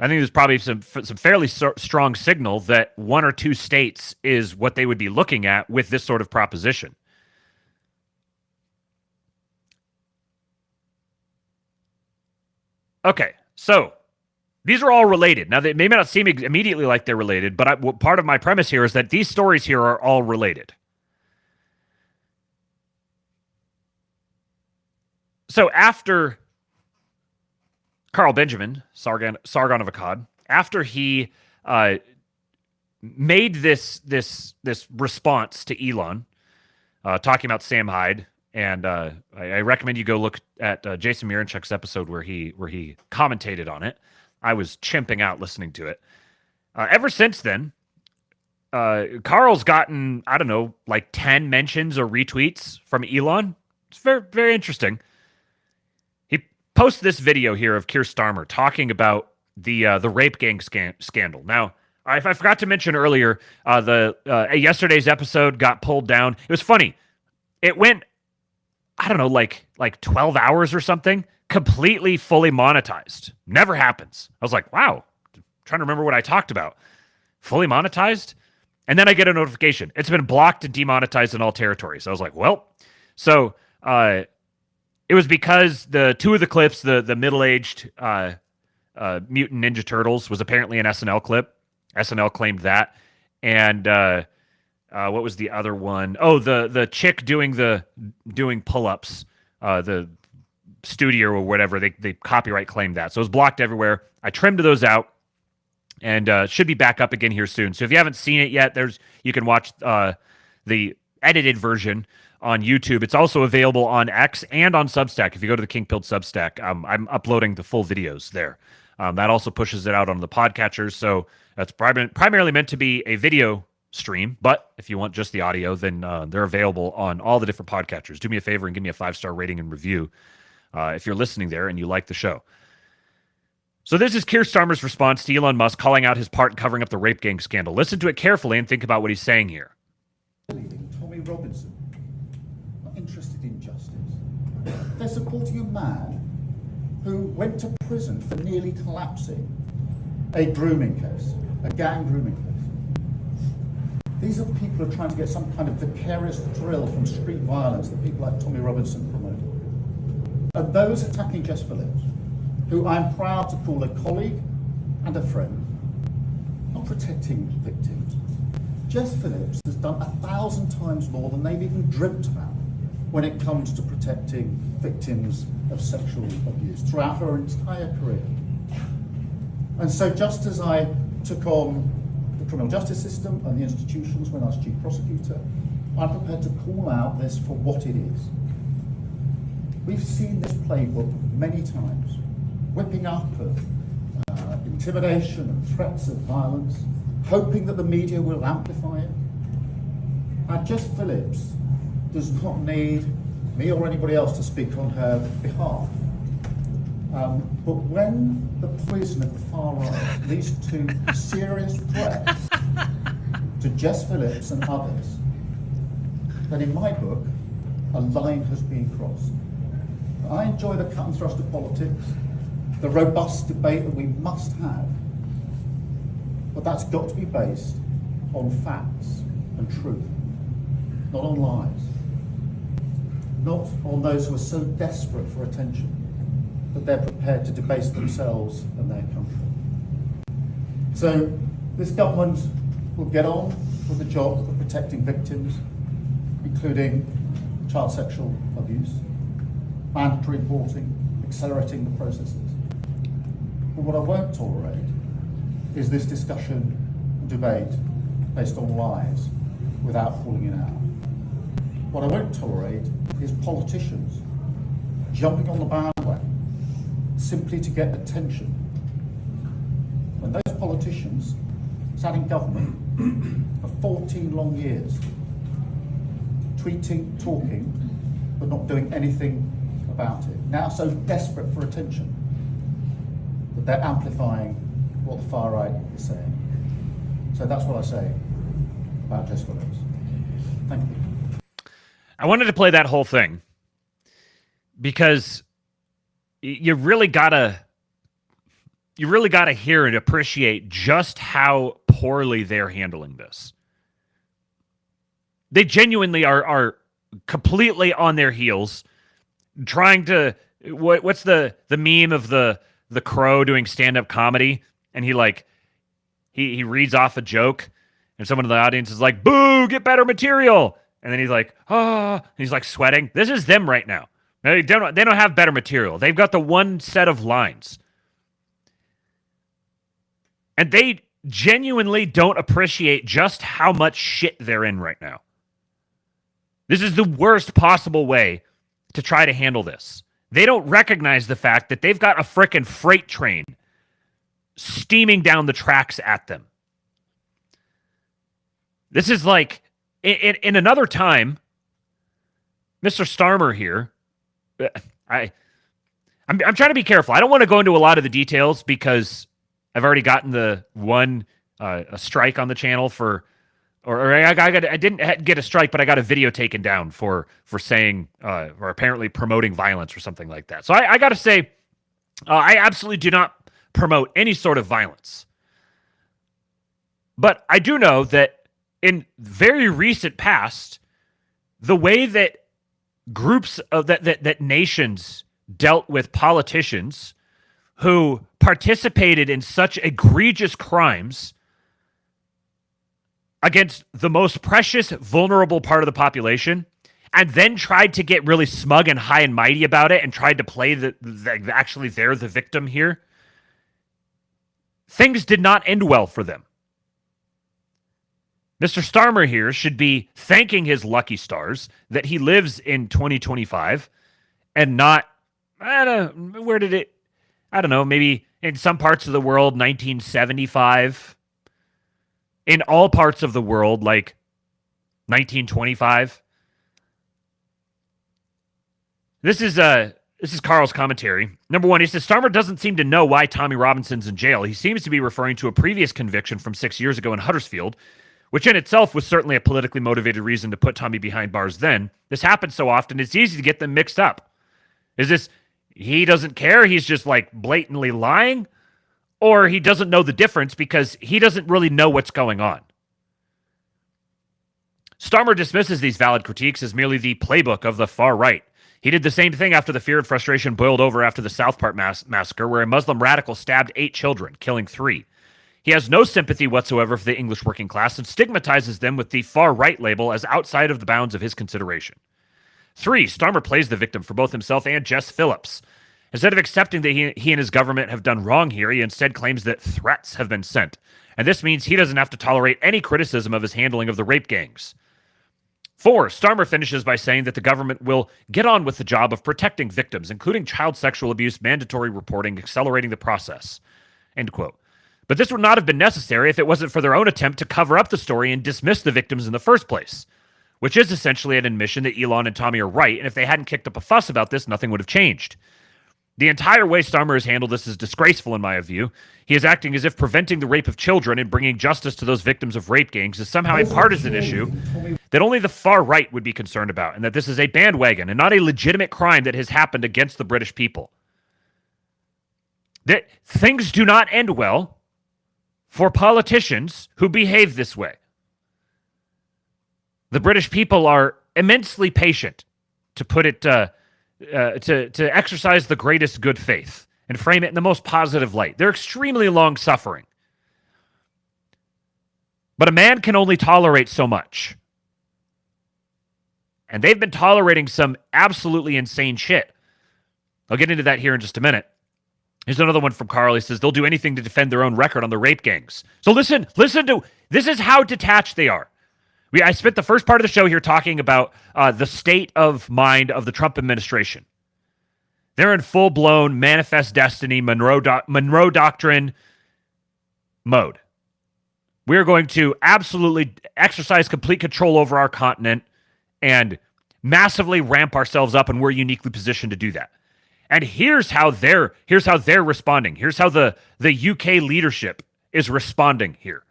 think there's probably some fairly strong signal that 1 or 2 states is what they would be looking at with this sort of proposition. Okay, so these are all related. Now, they may not seem immediately like they're related, but part of my premise here is that these stories here are all related. So after Carl Benjamin, Sargon of Akkad, after he made this response to Elon, talking about Sam Hyde, and I recommend you go look at Jason Miranchuk's episode where he commentated on it. I was chimping out listening to it. Ever since then, Carl's gotten, I don't know, like 10 mentions or retweets from Elon. It's very, very interesting. He posted this video here of Keir Starmer talking about the rape gang scandal. Now, I forgot to mention earlier, yesterday's episode got pulled down. It was funny. It went, I don't know, like 12 hours or something, completely fully monetized. Never happens. I was like, wow, I'm trying to remember what I talked about. Fully monetized? And then I get a notification. It's been blocked and demonetized in all territories. I was like, well, so it was because the 2 of the clips, the middle-aged Mutant Ninja Turtles was apparently an SNL clip. SNL claimed that. And what was the other one? Oh, the chick doing pull-ups, the studio or whatever, they copyright claimed that. So it was blocked everywhere. I trimmed those out and should be back up again here soon. So if you haven't seen it yet, you can watch the edited version on YouTube. It's also available on X and on Substack. If you go to the King Pilled Substack, I'm uploading the full videos there. That also pushes it out on the podcatchers. So that's primarily meant to be a video stream, but if you want just the audio, then they're available on all the different podcatchers. Do me a favor and give me a 5-star rating and review if you're listening there and you like the show. So this is Keir Starmer's response to Elon Musk calling out his part in covering up the rape gang scandal. Listen to it carefully and think about what he's saying here. Tommy Robinson, not interested in justice. They're supporting a man who went to prison for nearly collapsing a grooming case, a gang grooming case. These are people who are trying to get some kind of vicarious thrill from street violence that people like Tommy Robinson promote. And those attacking Jess Phillips, who I'm proud to call a colleague and a friend, not protecting victims. Jess Phillips has done 1,000 times more than they've even dreamt about when it comes to protecting victims of sexual abuse throughout her entire career. And so just as I took on the criminal justice system and the institutions when I was chief prosecutor, I'm prepared to call out this for what it is. We've seen this playbook many times, whipping up of intimidation and threats of violence, hoping that the media will amplify it. Now, Jess Phillips does not need me or anybody else to speak on her behalf. But when the poison of the far right leads to serious threats to Jess Phillips and others, then in my book, a line has been crossed. I enjoy the cut and thrust of politics, the robust debate that we must have, but that's got to be based on facts and truth, not on lies, not on those who are so desperate for attention that they're prepared to debase themselves and their country. So this government will get on with the job of protecting victims, including child sexual abuse, mandatory reporting, accelerating the processes. But what I won't tolerate is this discussion and debate based on lies without calling it out. What I won't tolerate is politicians jumping on the bandwagon simply to get attention. When those politicians sat in government for 14 long years, tweeting, talking, but not doing anything about it, now so desperate for attention that they're amplifying what the far right is saying. So that's what I say about Jess Phillips. Thank you. I wanted to play that whole thing because you really gotta hear and appreciate just how poorly they're handling this. They genuinely are completely on their heels, trying to what's the meme of the crow doing stand-up comedy, and he reads off a joke, and someone in the audience is like, "Boo, get better material." And then he's like, and he's like sweating. This is them right now. They don't have better material. They've got the one set of lines. And they genuinely don't appreciate just how much shit they're in right now. This is the worst possible way to try to handle this. They don't recognize the fact that they've got a frickin' freight train steaming down the tracks at them. This is like, in another time, Mr. Starmer here, I'm trying to be careful. I don't want to go into a lot of the details because I've already gotten the one a strike on the channel for, or I didn't get a strike, but I got a video taken down for saying or apparently promoting violence or something like that. So I got to say, I absolutely do not promote any sort of violence. But I do know that in very recent past, the way that groups of that nations dealt with politicians who participated in such egregious crimes against the most precious, vulnerable part of the population, and then tried to get really smug and high and mighty about it and tried to play actually they're the victim here, things did not end well for them. Mr. Starmer here should be thanking his lucky stars that he lives in 2025 and not, maybe in some parts of the world, 1975. In all parts of the world, like 1925. This is This is Carl's commentary. Number one, he says Starmer doesn't seem to know why Tommy Robinson's in jail. He seems to be referring to a previous conviction from 6 years ago in Huddersfield, which in itself was certainly a politically motivated reason to put Tommy behind bars then. This happens so often, it's easy to get them mixed up. Is this he doesn't care, he's just like blatantly lying? Or he doesn't know the difference because he doesn't really know what's going on? Starmer dismisses these valid critiques as merely the playbook of the far right. He did the same thing after the fear and frustration boiled over after the Southport massacre, where a Muslim radical stabbed 8 children, killing 3. He has no sympathy whatsoever for the English working class and stigmatizes them with the far right label as outside of the bounds of his consideration. 3. Starmer plays the victim for both himself and Jess Phillips. Instead of accepting that he and his government have done wrong here, he instead claims that threats have been sent. And this means he doesn't have to tolerate any criticism of his handling of the rape gangs. 4. Starmer finishes by saying that the government will get on with the job of protecting victims, including child sexual abuse, mandatory reporting, accelerating the process. End quote. But this would not have been necessary if it wasn't for their own attempt to cover up the story and dismiss the victims in the first place, which is essentially an admission that Elon and Tommy are right, and if they hadn't kicked up a fuss about this, nothing would have changed. The entire way Starmer has handled this is disgraceful in my view. He is acting as if preventing the rape of children and bringing justice to those victims of rape gangs is somehow a partisan issue that only the far right would be concerned about, and that this is a bandwagon and not a legitimate crime that has happened against the British people. That things do not end well for politicians who behave this way. The British people are immensely patient, to put it to exercise the greatest good faith and frame it in the most positive light. They're extremely long-suffering. But a man can only tolerate so much. And they've been tolerating some absolutely insane shit. I'll get into that here in just a minute. Here's another one from Carl. He says, they'll do anything to defend their own record on the rape gangs. So listen to, this is how detached they are. I spent the first part of the show here talking about the state of mind of the Trump administration. They're in full-blown manifest destiny, Monroe Doctrine mode. We're going to absolutely exercise complete control over our continent and massively ramp ourselves up, and we're uniquely positioned to do that. And here's how they're responding. Here's how the UK leadership is responding here.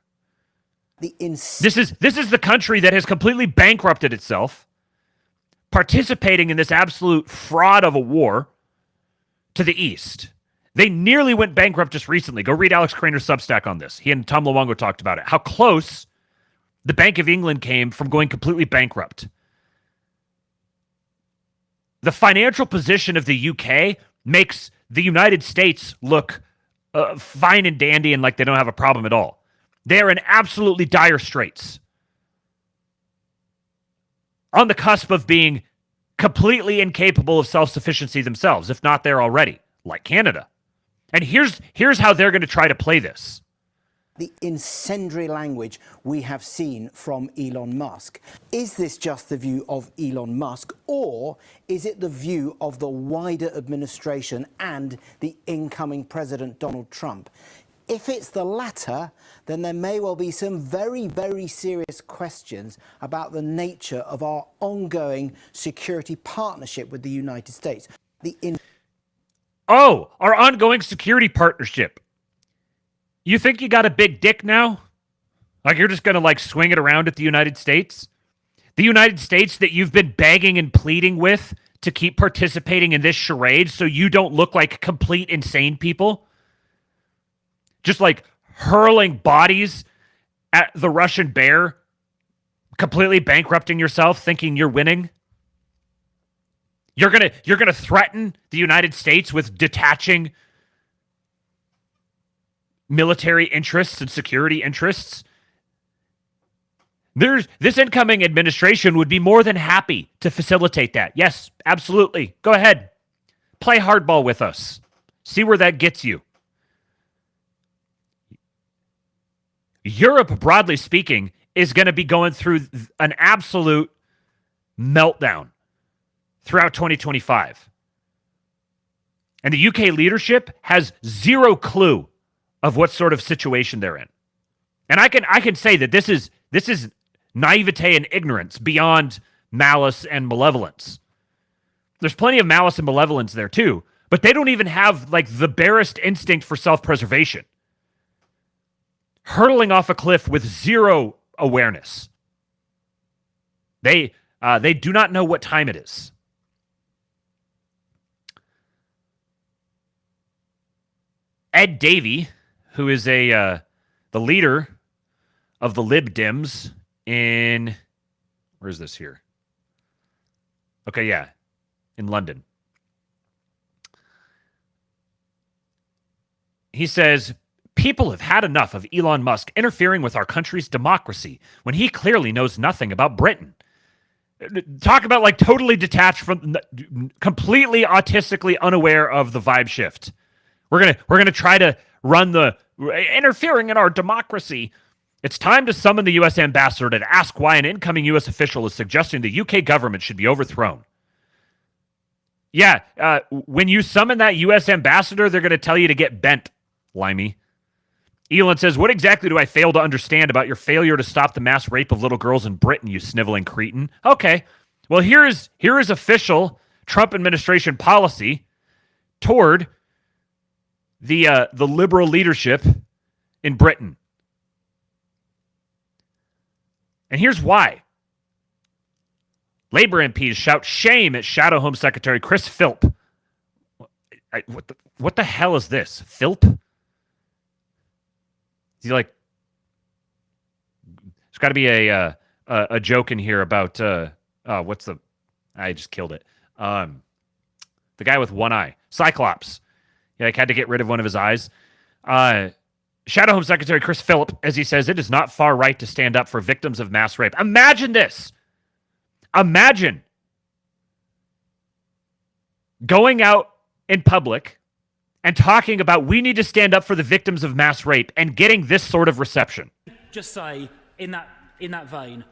This is the country that has completely bankrupted itself, participating in this absolute fraud of a war to the east. They nearly went bankrupt just recently. Go read Alex Craner's Substack on this. He and Tom Luongo talked about it. How close the Bank of England came from going completely bankrupt. The financial position of the UK makes the United States look fine and dandy and like they don't have a problem at all. They are in absolutely dire straits. On the cusp of being completely incapable of self-sufficiency themselves, if not there already, like Canada. And here's how they're going to try to play this. The incendiary language we have seen from Elon Musk. Is this just the view of Elon Musk, or is it the view of the wider administration and the incoming President Donald Trump? If it's the latter, then there may well be some very, very serious questions about the nature of our ongoing security partnership with the United States. Our ongoing security partnership. You think you got a big dick now? Like you're just going to like swing it around at the United States? The United States that you've been begging and pleading with to keep participating in this charade so you don't look like complete insane people? Just like hurling bodies at the Russian bear, completely bankrupting yourself, thinking you're winning. You're gonna threaten the United States with detaching military interests and security interests. This incoming administration would be more than happy to facilitate that. Yes, absolutely. Go ahead. Play hardball with us. See where that gets you. Europe, broadly speaking, is going to be going through an absolute meltdown throughout 2025. And the UK leadership has zero clue of what sort of situation they're in. And I can say that this is naivete and ignorance beyond malice and malevolence. There's plenty of malice and malevolence there too, but they don't even have like the barest instinct for self-preservation. Hurtling off a cliff with zero awareness. They do not know what time it is. Ed Davey, who is the leader of the Lib Dems in, where is this here? Okay, yeah, in London. He says, people have had enough of Elon Musk interfering with our country's democracy when he clearly knows nothing about Britain. Talk about like totally detached from, completely autistically unaware of the vibe shift. We're gonna try to run the interfering in our democracy. It's time to summon the U.S. ambassador to ask why an incoming U.S. official is suggesting the U.K. government should be overthrown. Yeah, when you summon that U.S. ambassador, they're going to tell you to get bent, Limey. Elon says, what exactly do I fail to understand about your failure to stop the mass rape of little girls in Britain, you sniveling cretin? Okay, well, here is official Trump administration policy toward the liberal leadership in Britain. And here's why. Labor MPs shout shame at Shadow Home Secretary Chris Philp. What the hell is this? Philp? Is he like... There's got to be a joke in here about... what's the... I just killed it. The guy with one eye. Cyclops. He like had to get rid of one of his eyes. Shadow Home Secretary Chris Philp, as he says, it is not far right to stand up for victims of mass rape. Imagine this. Imagine going out in public and talking about we need to stand up for the victims of mass rape and getting this sort of reception. Just say, in that vein,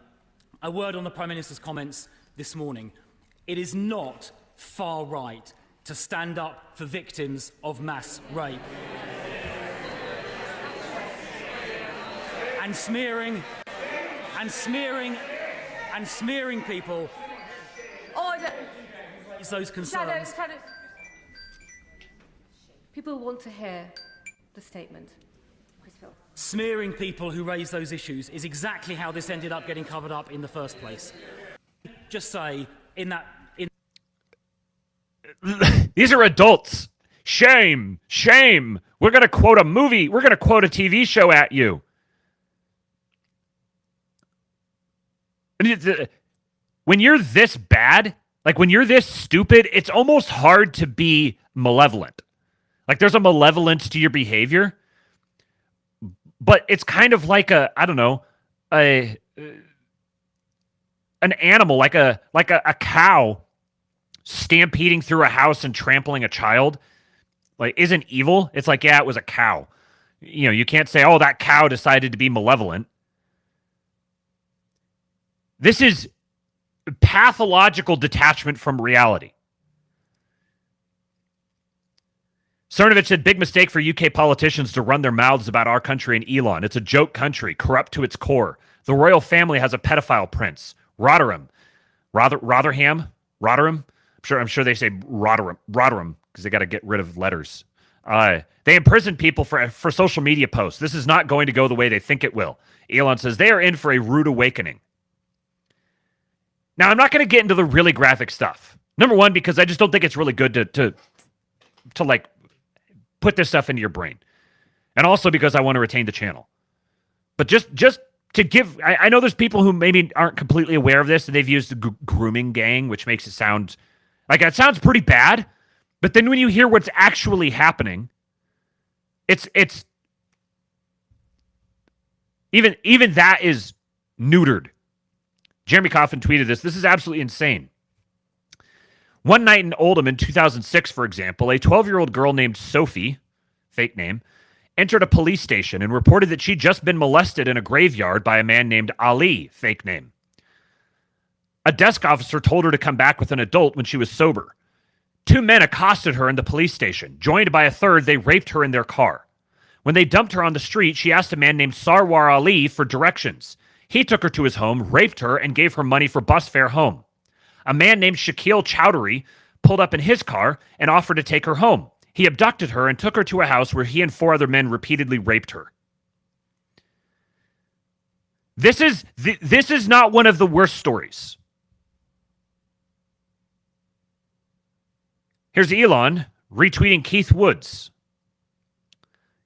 a word on the Prime Minister's comments this morning. It is not far right to stand up for victims of mass rape. And smearing people. Order. It's those concerns. Shadows. People want to hear the statement. Chris Philp. Smearing people who raise those issues is exactly how this ended up getting covered up in the first place. Just say, These are adults. Shame. Shame. We're going to quote a movie. We're going to quote a TV show at you. When you're this bad, like when you're this stupid, it's almost hard to be malevolent. Like there's a malevolence to your behavior, but it's kind of like an animal, like a cow stampeding through a house and trampling a child. Like isn't evil. It's like, yeah, it was a cow. You know, you can't say, oh, that cow decided to be malevolent. This is pathological detachment from reality. Cernovich said, big mistake for UK politicians to run their mouths about our country and Elon. It's a joke country, corrupt to its core. The royal family has a pedophile prince. Rotherham. I'm sure they say Rotherham because they got to get rid of letters. They imprison people for social media posts. This is not going to go the way they think it will. Elon says they are in for a rude awakening. Now, I'm not going to get into the really graphic stuff. Number one, because I just don't think it's really good to like put this stuff into your brain. And also because I want to retain the channel. But just to give, I know there's people who maybe aren't completely aware of this and they've used the grooming gang, which makes it sound like it sounds pretty bad. But then when you hear what's actually happening, it's even that is neutered. Jeremy Coffin tweeted this. This is absolutely insane. One night in Oldham in 2006, for example, a 12-year-old girl named Sophie, fake name, entered a police station and reported that she'd just been molested in a graveyard by a man named Ali, fake name. A desk officer told her to come back with an adult when she was sober. Two men accosted her in the police station. Joined by a third, they raped her in their car. When they dumped her on the street, she asked a man named Sarwar Ali for directions. He took her to his home, raped her, and gave her money for bus fare home. A man named Shaquille Chowdhury pulled up in his car and offered to take her home. He abducted her and took her to a house where he and 4 other men repeatedly raped her. This is not one of the worst stories. Here's Elon retweeting Keith Woods.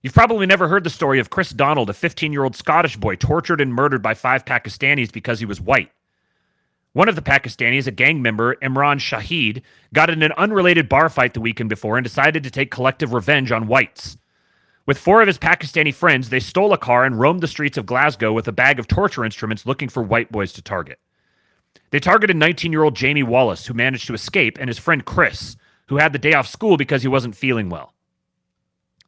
You've probably never heard the story of Chris Donald, a 15-year-old Scottish boy tortured and murdered by 5 Pakistanis because he was white. One of the Pakistanis, a gang member, Imran Shahid, got in an unrelated bar fight the weekend before and decided to take collective revenge on whites. With 4 of his Pakistani friends, they stole a car and roamed the streets of Glasgow with a bag of torture instruments looking for white boys to target. They targeted 19-year-old Jamie Wallace, who managed to escape, and his friend Chris, who had the day off school because he wasn't feeling well.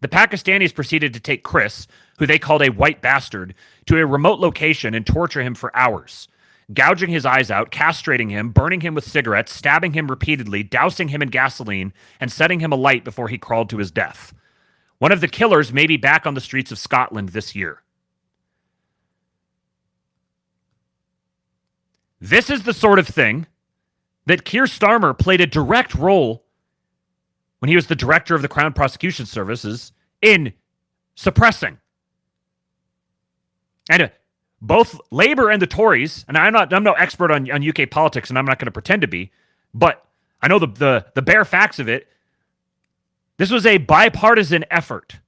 The Pakistanis proceeded to take Chris, who they called a white bastard, to a remote location and torture him for hours, gouging his eyes out, castrating him, burning him with cigarettes, stabbing him repeatedly, dousing him in gasoline, and setting him alight before he crawled to his death. One of the killers may be back on the streets of Scotland this year. This is the sort of thing that Keir Starmer played a direct role when he was the director of the Crown Prosecution Services in suppressing. And both Labour and the Tories, and I'm no expert on UK politics, and I'm not going to pretend to be, but I know the bare facts of it. This was a bipartisan effort.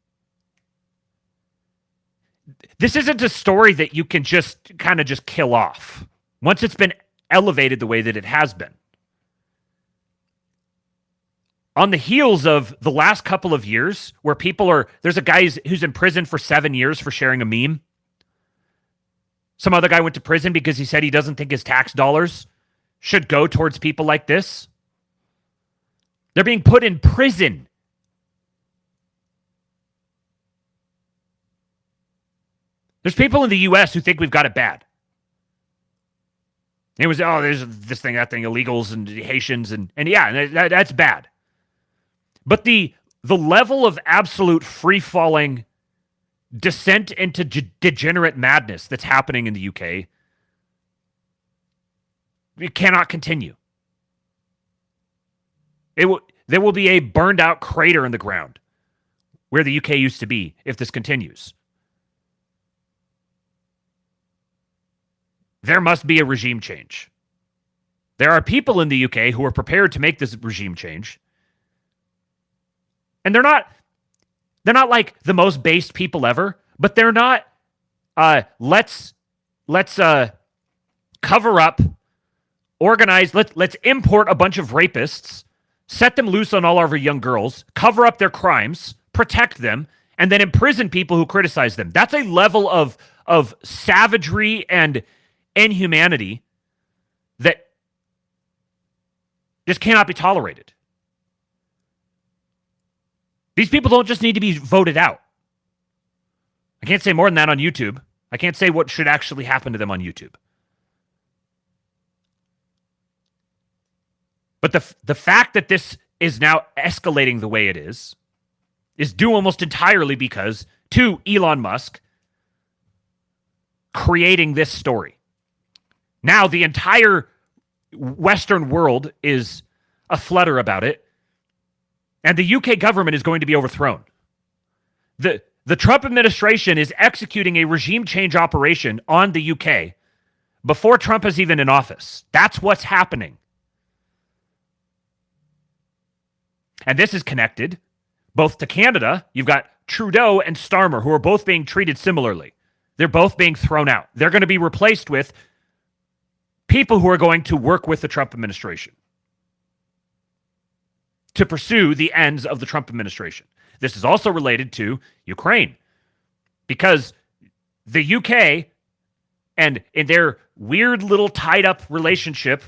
This isn't a story that you can just kind of just kill off once it's been elevated the way that it has been. On the heels of the last couple of years where there's a guy who's in prison for 7 years for sharing a meme. Some other guy went to prison because he said he doesn't think his tax dollars should go towards people like this. They're being put in prison. There's people in the U.S. who think we've got it bad. It was, there's this thing, that thing, illegals and Haitians, and yeah, that's bad. But the level of absolute free-falling descent into degenerate madness that's happening in the UK, it cannot continue. There will be a burned-out crater in the ground where the UK used to be if this continues. There must be a regime change. There are people in the UK who are prepared to make this regime change. And they're not like the most based people ever, but they're not let's cover up, organize, let's import a bunch of rapists, set them loose on all our young girls, cover up their crimes, protect them, and then imprison people who criticize them. That's a level of savagery and inhumanity that just cannot be tolerated. These people don't just need to be voted out. I can't say more than that on YouTube. I can't say what should actually happen to them on YouTube. But the fact that this is now escalating the way it is due almost entirely because to Elon Musk creating this story. Now the entire Western world is aflutter about it, and the UK government is going to be overthrown. The Trump administration is executing a regime change operation on the UK before Trump is even in office. That's what's happening. And this is connected both to Canada. You've got Trudeau and Starmer, who are both being treated similarly. They're both being thrown out. They're going to be replaced with people who are going to work with the Trump administration to pursue the ends of the Trump administration. This is also related to Ukraine because the UK and in their weird little tied up relationship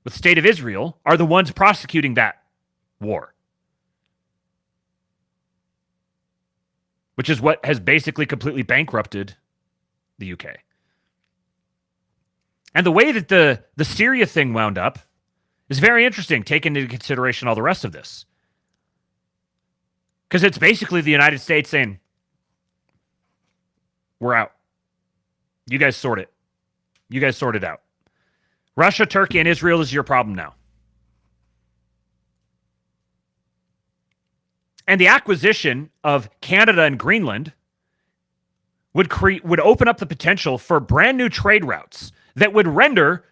with the state of Israel are the ones prosecuting that war, which is what has basically completely bankrupted the UK. And the way that the Syria thing wound up is very interesting, taking into consideration all the rest of this. Because it's basically the United States saying, we're out. You guys sort it. You guys sort it out. Russia, Turkey, and Israel is your problem now. And the acquisition of Canada and Greenland would open up the potential for brand new trade routes that would render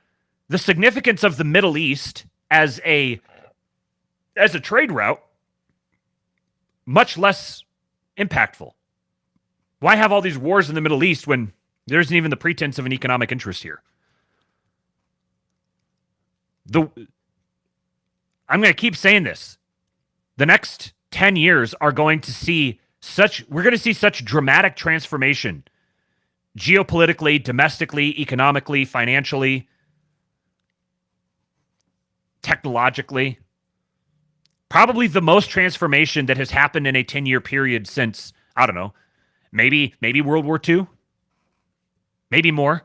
the significance of the Middle East as a trade route much less impactful. Why have all these wars in the Middle East when there isn't even the pretense of an economic interest here? I'm going to keep saying this. The next 10 years are going to see we're going to see such dramatic transformation geopolitically, domestically, economically, financially, technologically. Probably the most transformation that has happened in a 10-year period since, I don't know, maybe World War II, maybe more.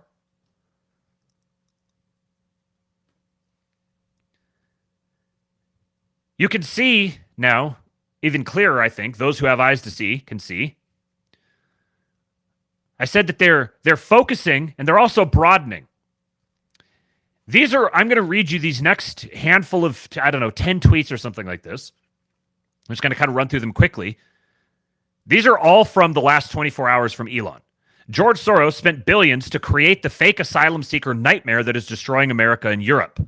You can see now, even clearer, I think, those who have eyes to see can see. I said that they're focusing and they're also broadening. I'm going to read you these next handful of, 10 tweets or something like this. I'm just going to kind of run through them quickly. These are all from the last 24 hours from Elon. George Soros spent billions to create the fake asylum seeker nightmare that is destroying America and Europe.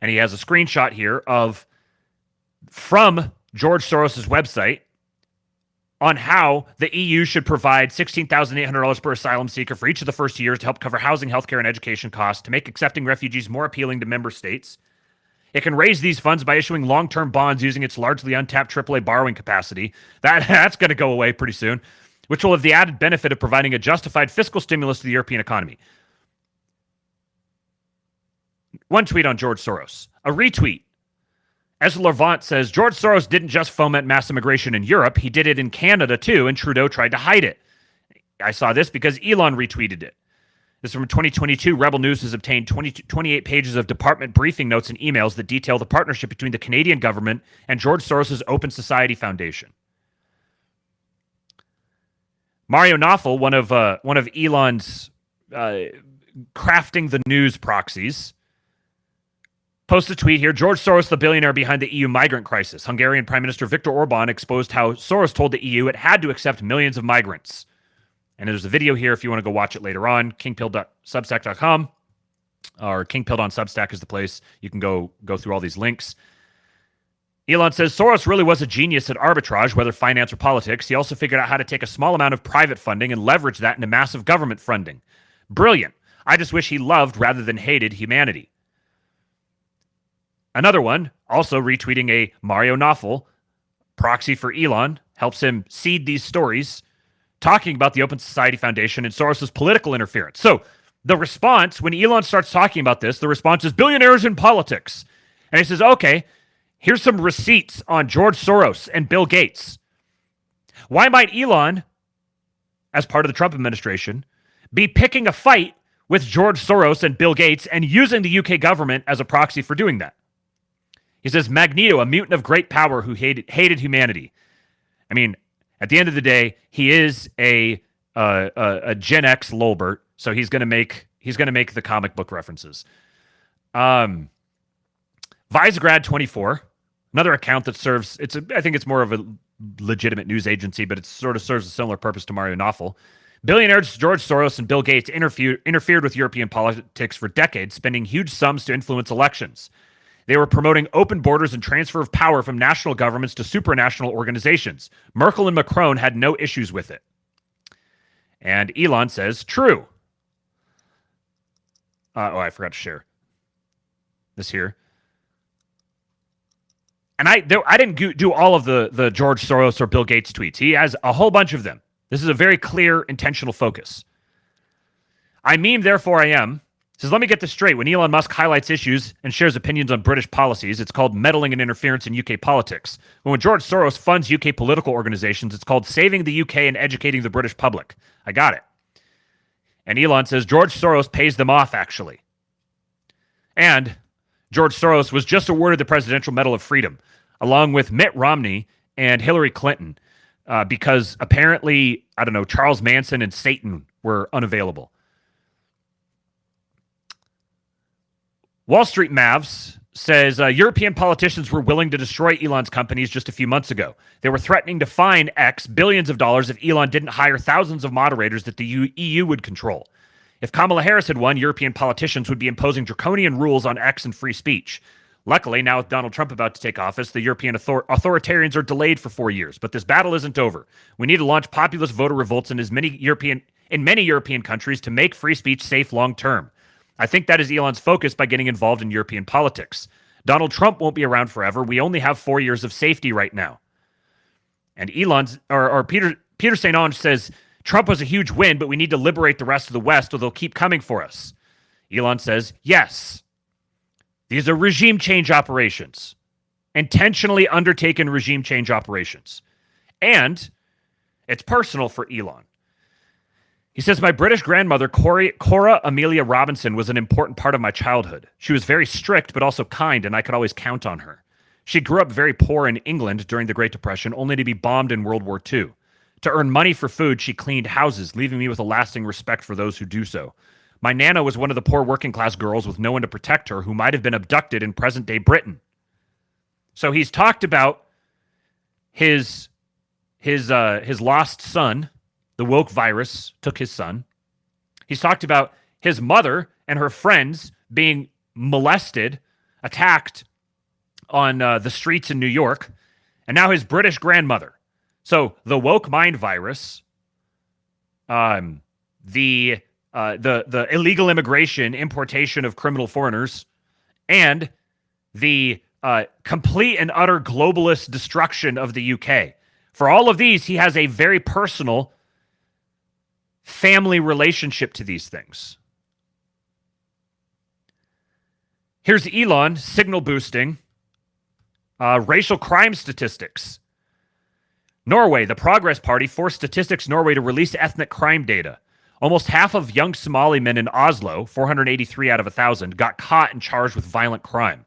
And he has a screenshot here from George Soros' website on how the EU should provide $16,800 per asylum seeker for each of the first years to help cover housing, healthcare, and education costs to make accepting refugees more appealing to member states. It can raise these funds by issuing long-term bonds using its largely untapped AAA borrowing capacity. That's going to go away pretty soon, which will have the added benefit of providing a justified fiscal stimulus to the European economy. One tweet on George Soros. A retweet. As Levant says, George Soros didn't just foment mass immigration in Europe, he did it in Canada too, and Trudeau tried to hide it. I saw this because Elon retweeted it. This is from 2022. Rebel News has obtained 28 pages of department briefing notes and emails that detail the partnership between the Canadian government and George Soros' Open Society Foundation. Mario Knopfel, one of Elon's crafting the news proxies, post a tweet here. George Soros, the billionaire behind the EU migrant crisis. Hungarian Prime Minister Viktor Orban exposed how Soros told the EU it had to accept millions of migrants. And there's a video here if you want to go watch it later on. Kingpill.substack.com or Kingpill on Substack is the place. You can go through all these links. Elon says Soros really was a genius at arbitrage, whether finance or politics. He also figured out how to take a small amount of private funding and leverage that into massive government funding. Brilliant. I just wish he loved rather than hated humanity. Another one, also retweeting a Mario Knopfel, proxy for Elon, helps him seed these stories, talking about the Open Society Foundation and Soros' political interference. So the response, when Elon starts talking about this, the response is billionaires in politics. And he says, okay, here's some receipts on George Soros and Bill Gates. Why might Elon, as part of the Trump administration, be picking a fight with George Soros and Bill Gates and using the UK government as a proxy for doing that? He says, Magneto, a mutant of great power who hated humanity. I mean, at the end of the day, he is a Gen X Lolbert, so he's going to make the comic book references. Visegrad24, another account that serves, I think it's more of a legitimate news agency, but it sort of serves a similar purpose to Mario Knopfel. Billionaires George Soros and Bill Gates interfered with European politics for decades, spending huge sums to influence elections. They were promoting open borders and transfer of power from national governments to supranational organizations. Merkel and Macron had no issues with it. And Elon says, true. I forgot to share this here. And I didn't do all of the George Soros or Bill Gates tweets. He has a whole bunch of them. This is a very clear, intentional focus. I meme, therefore I am. Says, let me get this straight. When Elon Musk highlights issues and shares opinions on British policies, it's called meddling and interference in UK politics. When George Soros funds UK political organizations, it's called saving the UK and educating the British public. I got it. And Elon says, George Soros pays them off, actually. And George Soros was just awarded the Presidential Medal of Freedom, along with Mitt Romney and Hillary Clinton, because apparently, Charles Manson and Satan were unavailable. Wall Street Mavs says European politicians were willing to destroy Elon's companies just a few months ago. They were threatening to fine X billions of dollars if Elon didn't hire thousands of moderators that the EU would control. If Kamala Harris had won, European politicians would be imposing draconian rules on X and free speech. Luckily, now with Donald Trump about to take office, the European authoritarians are delayed for 4 years. But this battle isn't over. We need to launch populist voter revolts in many European countries to make free speech safe long term. I think that is Elon's focus by getting involved in European politics. Donald Trump won't be around forever. We only have 4 years of safety right now. And Peter St. Onge says, Trump was a huge win, but we need to liberate the rest of the West or they'll keep coming for us. Elon says, yes. These are regime change operations. Intentionally undertaken regime change operations. And it's personal for Elon. He says, my British grandmother, Cora Amelia Robinson, was an important part of my childhood. She was very strict, but also kind, and I could always count on her. She grew up very poor in England during the Great Depression, only to be bombed in World War II. To earn money for food, she cleaned houses, leaving me with a lasting respect for those who do so. My Nana was one of the poor working-class girls with no one to protect her who might have been abducted in present-day Britain. So he's talked about his lost son. The woke virus took his son. He's talked about his mother and her friends being molested, attacked on the streets in New York, and now his British grandmother. So the woke mind virus, the illegal immigration, importation of criminal foreigners, and the complete and utter globalist destruction of the UK. For all of these, he has a very personal family relationship to these things. Here's Elon signal boosting racial crime statistics. Norway, the Progress Party forced Statistics Norway to release ethnic crime data. Almost half of young Somali men in Oslo, 483 out of 1,000, got caught and charged with violent crime.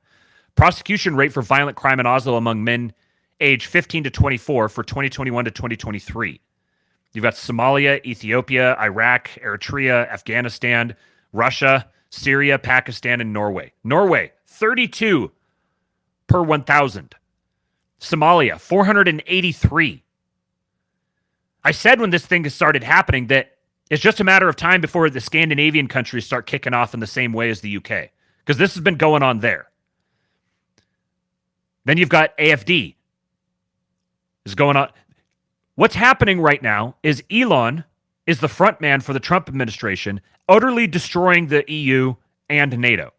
Prosecution rate for violent crime in Oslo among men aged 15 to 24 for 2021 to 2023. You've got Somalia, Ethiopia, Iraq, Eritrea, Afghanistan, Russia, Syria, Pakistan, and Norway. Norway, 32 per 1,000. Somalia, 483. I said when this thing started happening that it's just a matter of time before the Scandinavian countries start kicking off in the same way as the UK, because this has been going on there. Then you've got AFD. Is going on. What's happening right now is Elon is the front man for the Trump administration, utterly destroying the EU and NATO,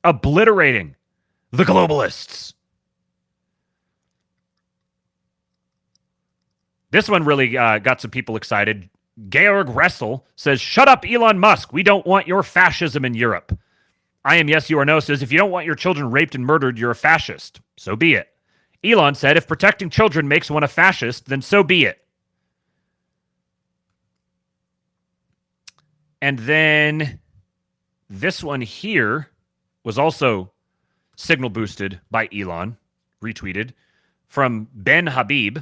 obliterating the globalists. This one really got some people excited. Georg Ressel says, shut up, Elon Musk. We don't want your fascism in Europe. I am Yes, You Are No says, if you don't want your children raped and murdered, you're a fascist. So be it. Elon said, if protecting children makes one a fascist, then so be it. And then this one here was also signal boosted by Elon, retweeted, from Ben Habib.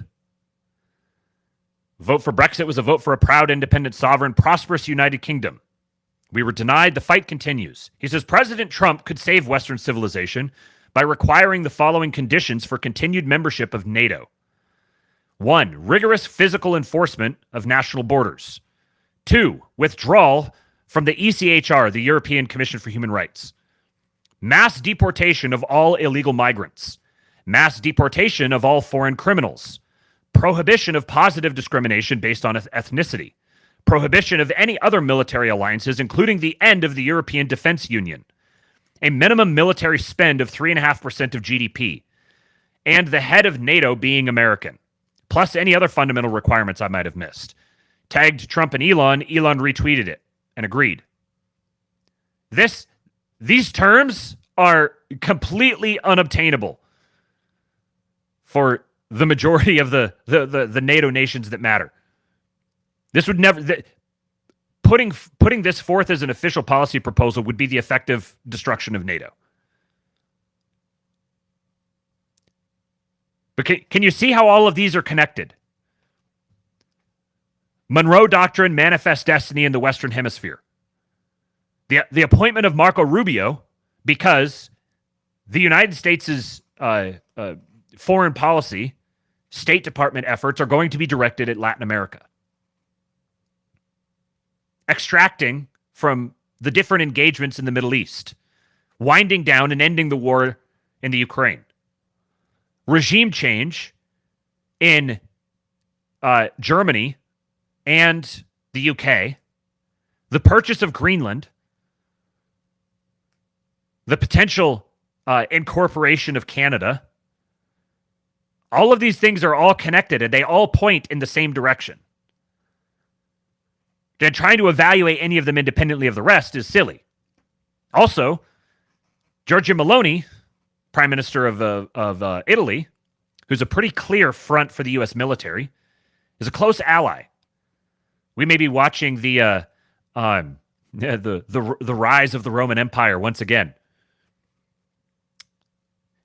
Vote for Brexit was a vote for a proud, independent, sovereign, prosperous United Kingdom. We were denied. The fight continues. He says President Trump could save Western civilization by requiring the following conditions for continued membership of NATO. 1. Rigorous physical enforcement of national borders. 2. Withdrawal from the ECHR, the European Commission for Human Rights. Mass deportation of all illegal migrants. Mass deportation of all foreign criminals. Prohibition of positive discrimination based on ethnicity. Prohibition of any other military alliances, including the end of the European Defense Union. A minimum military spend of 3.5% of GDP. And the head of NATO being American. Plus any other fundamental requirements I might have missed. Tagged Trump and Elon. Elon retweeted it and agreed. These terms are completely unobtainable for the majority of the NATO nations that matter. This would never... Putting this forth as an official policy proposal would be the effective destruction of NATO. But can you see how all of these are connected? Monroe Doctrine, Manifest Destiny in the Western Hemisphere. The appointment of Marco Rubio because the United States' foreign policy, State Department efforts are going to be directed at Latin America, extracting from the different engagements in the Middle East, winding down and ending the war in the Ukraine, regime change in Germany and the UK, the purchase of Greenland, the potential incorporation of Canada. All of these things are all connected and they all point in the same direction. And trying to evaluate any of them independently of the rest is silly. Also, Giorgia Meloni, Prime Minister of Italy, who's a pretty clear front for the U.S. military, is a close ally. We may be watching the rise of the Roman Empire once again.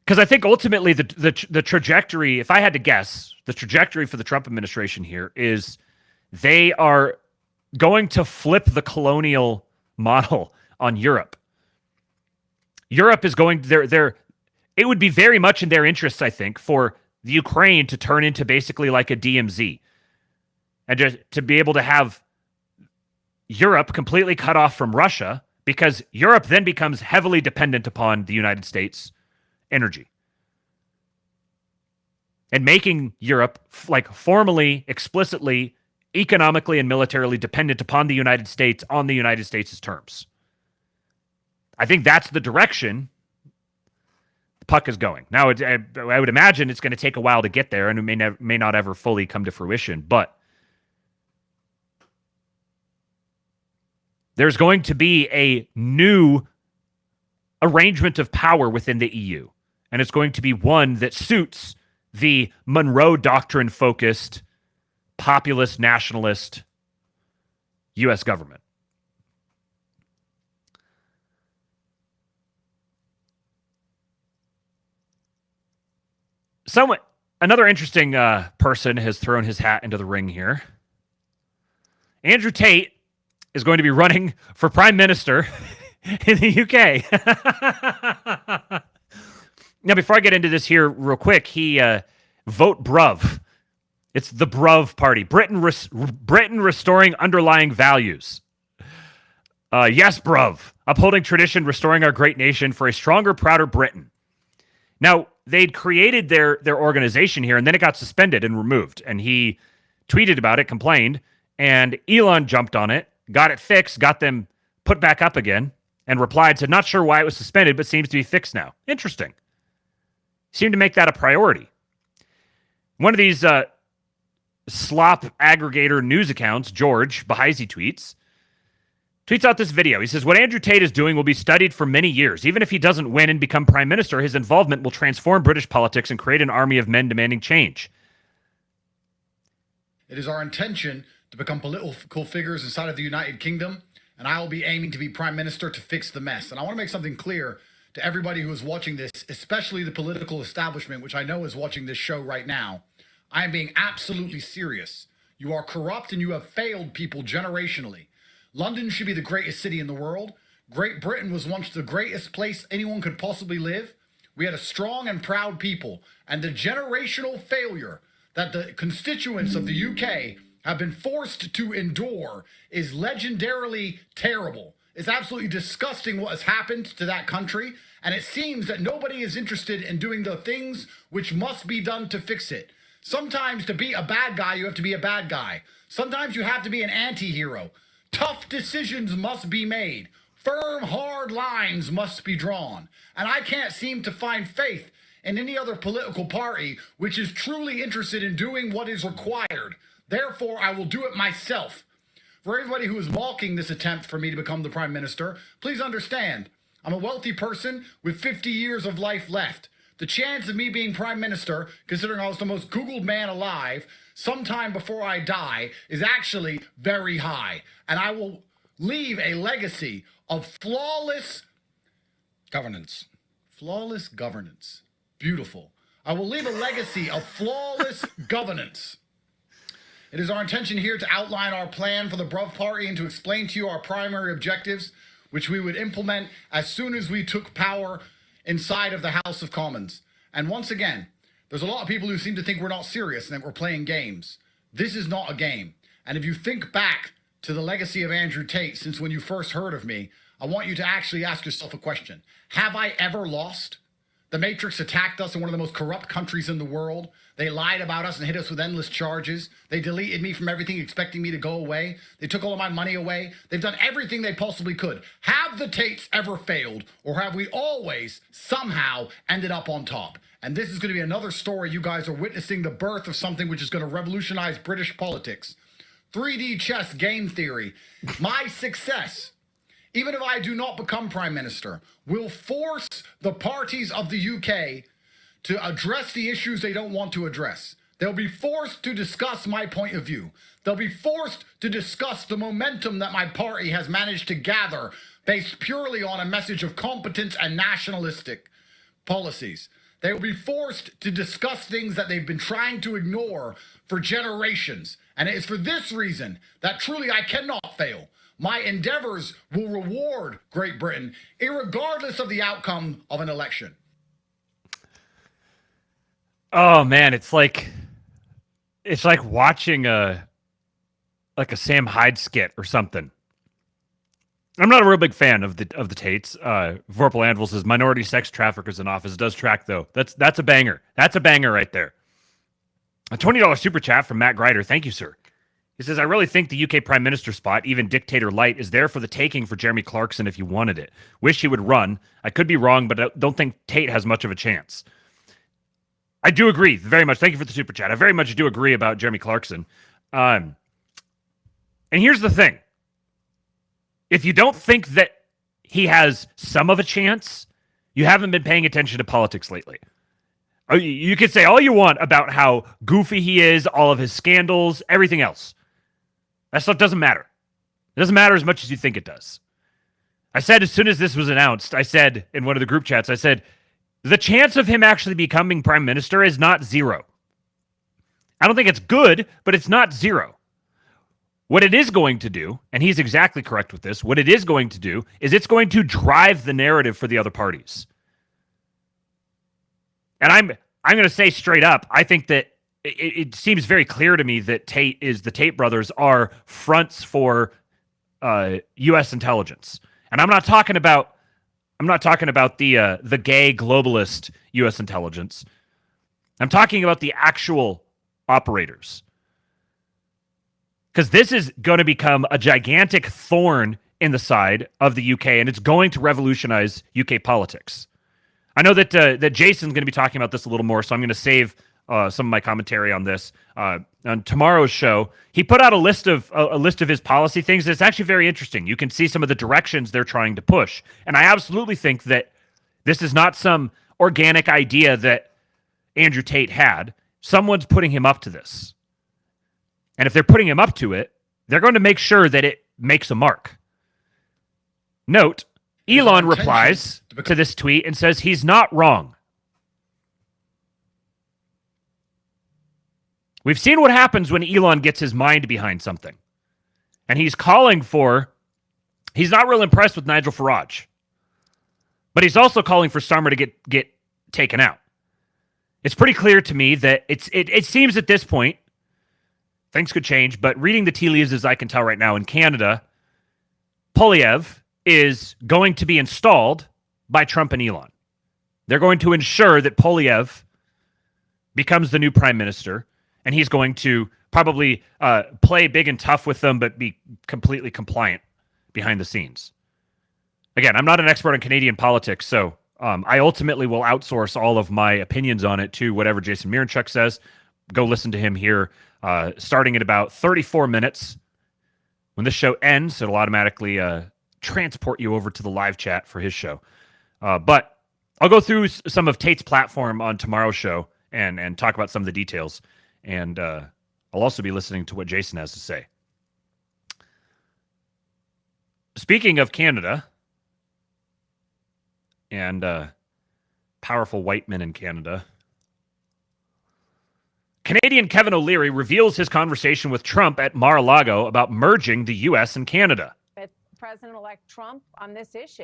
Because I think ultimately the trajectory, if I had to guess, the trajectory for the Trump administration here is they are going to flip the colonial model on Europe. Europe is going it would be very much in their interests, I think, for the Ukraine to turn into basically like a DMZ and just to be able to have Europe completely cut off from Russia, because Europe then becomes heavily dependent upon the United States energy. And making Europe like formally, explicitly, economically and militarily dependent upon the United States on the United States' terms. I think that's the direction the puck is going. Now, I would imagine it's going to take a while to get there, and it may not ever fully come to fruition, but there's going to be a new arrangement of power within the EU, and it's going to be one that suits the Monroe Doctrine-focused, populist, nationalist U.S. government. Another interesting person has thrown his hat into the ring here. Andrew Tate is going to be running for Prime Minister in the UK. Now, before I get into this here real quick, he vote Bruv. It's the Bruv Party. Britain restoring underlying values. Yes, Bruv. Upholding tradition, restoring our great nation for a stronger, prouder Britain. Now, they'd created their organization here, and then it got suspended and removed. And he tweeted about it, complained, and Elon jumped on it, got it fixed, got them put back up again, and replied, said, not sure why it was suspended, but seems to be fixed now. Interesting. Seemed to make that a priority. One of these slop aggregator news accounts, George Bahaisi tweets out this video. He says, what Andrew Tate is doing will be studied for many years. Even if he doesn't win and become prime minister, his involvement will transform British politics and create an army of men demanding change. It is our intention to become political figures inside of the United Kingdom, and I will be aiming to be prime minister to fix the mess. And I want to make something clear to everybody who is watching this, especially the political establishment, which I know is watching this show right now. I am being absolutely serious. You are corrupt and you have failed people generationally. London should be the greatest city in the world. Great Britain was once the greatest place anyone could possibly live. We had a strong and proud people, and the generational failure that the constituents of the UK have been forced to endure is legendarily terrible. It's absolutely disgusting what has happened to that country, and it seems that nobody is interested in doing the things which must be done to fix it. Sometimes to be a bad guy, you have to be a bad guy. Sometimes you have to be an anti-hero. Tough decisions must be made. Firm, hard lines must be drawn. And I can't seem to find faith in any other political party which is truly interested in doing what is required. Therefore, I will do it myself. For everybody who is balking this attempt for me to become the prime minister, please understand, I'm a wealthy person with 50 years of life left. The chance of me being prime minister, considering I was the most Googled man alive, sometime before I die, is actually very high. And I will leave a legacy of flawless governance. Flawless governance. Beautiful. I will leave a legacy of flawless governance. It is our intention here to outline our plan for the Bruv Party and to explain to you our primary objectives, which we would implement as soon as we took power inside of the House of Commons. And once again, there's a lot of people who seem to think we're not serious and that we're playing games. This is not a game. And if you think back to the legacy of Andrew Tate since when you first heard of me, I want you to actually ask yourself a question. Have I ever lost? The Matrix attacked us in one of the most corrupt countries in the world. They lied about us and hit us with endless charges. They deleted me from everything, expecting me to go away. They took all of my money away. They've done everything they possibly could. Have the Tates ever failed, or have we always somehow ended up on top? And this is going to be another story. You guys are witnessing the birth of something which is going to revolutionize British politics. 3D chess game theory. My success, even if I do not become prime minister, will force the parties of the UK to address the issues they don't want to address. They'll be forced to discuss my point of view. They'll be forced to discuss the momentum that my party has managed to gather based purely on a message of competence and nationalistic policies. They will be forced to discuss things that they've been trying to ignore for generations. And it is for this reason that truly I cannot fail. My endeavors will reward Great Britain, irregardless of the outcome of an election. Oh man, it's like watching a Sam Hyde skit or something. I'm not a real big fan of the Tates. Vorpal Anvil says minority sex traffickers in office. It does track though. That's a banger. That's a banger right there. A $20 super chat from Matt Grider. Thank you, sir. He says, I really think the UK Prime Minister spot, even dictator light, is there for the taking for Jeremy Clarkson if you wanted it. Wish he would run. I could be wrong, but I don't think Tate has much of a chance. I do agree very much. Thank you for the super chat. I very much do agree about Jeremy Clarkson. And here's the thing. If you don't think that he has some of a chance, you haven't been paying attention to politics lately. You can say all you want about how goofy he is, all of his scandals, everything else. That stuff doesn't matter. It doesn't matter as much as you think it does. I said as soon as this was announced, I said in one of the group chats, I said, the chance of him actually becoming prime minister is not zero. I don't think it's good, but it's not zero. What it is going to do, and he's exactly correct with this, what it is going to do is it's going to drive the narrative for the other parties. And I'm going to say straight up, I think that it seems very clear to me that the Tate brothers are fronts for U.S. intelligence. And I'm not talking about the gay globalist U.S. intelligence. I'm talking about the actual operators. Because this is going to become a gigantic thorn in the side of the UK, and it's going to revolutionize UK politics. I know that Jason's going to be talking about this a little more, so I'm going to save some of my commentary on this. On tomorrow's show, he put out a list of his policy things. It's actually very interesting. You can see some of the directions they're trying to push, and I absolutely think that this is not some organic idea that Andrew Tate had. Someone's putting him up to this, and if they're putting him up to it, they're going to make sure that it makes a mark. Note, Elon replies to this tweet and says he's not wrong. We've seen what happens when Elon gets his mind behind something. And he's not real impressed with Nigel Farage. But he's also calling for Starmer to get taken out. It's pretty clear to me that it seems at this point, things could change, but reading the tea leaves as I can tell right now in Canada, Poilievre is going to be installed by Trump and Elon. They're going to ensure that Poilievre becomes the new prime minister, and he's going to probably play big and tough with them, but be completely compliant behind the scenes. Again, I'm not an expert on Canadian politics, so I ultimately will outsource all of my opinions on it to whatever Jason Miranchuk says. Go listen to him here, starting at about 34 minutes. When this show ends, it'll automatically transport you over to the live chat for his show. But I'll go through some of Tate's platform on tomorrow's show and talk about some of the details. And I'll also be listening to what Jason has to say. Speaking of Canada and powerful white men in Canada, Canadian Kevin O'Leary reveals his conversation with Trump at Mar-a-Lago about merging the U.S. and Canada. With President-elect Trump on this issue.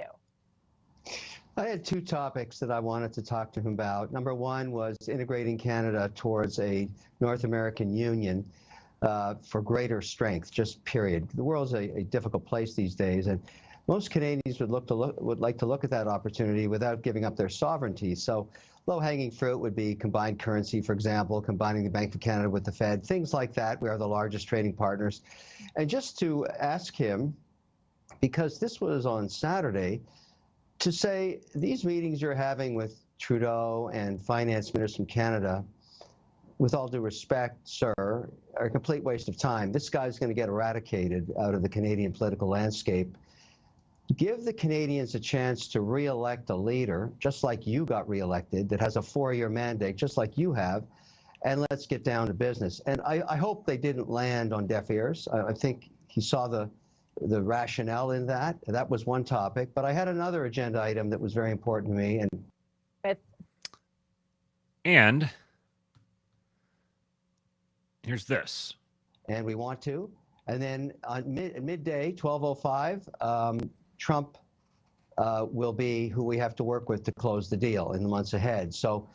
I had two topics that I wanted to talk to him about. Number one was integrating Canada towards a North American Union for greater strength, just period. The world's a difficult place these days, and most Canadians would like to look at that opportunity without giving up their sovereignty. So low-hanging fruit would be combined currency, for example, combining the Bank of Canada with the Fed, things like that. We are the largest trading partners. And just to ask him, because this was on Saturday, to say these meetings you're having with Trudeau and finance ministers from Canada, with all due respect, sir, are a complete waste of time. This guy's going to get eradicated out of the Canadian political landscape. Give the Canadians a chance to re-elect a leader, just like you got re-elected, that has a 4-year mandate, just like you have, and let's get down to business. And I hope they didn't land on deaf ears. I think he saw the rationale in that. That was one topic. But I had another agenda item that was very important to me. And here's this. And we want to. And then on midday, 12:05, Trump will be who we have to work with to close the deal in the months ahead. So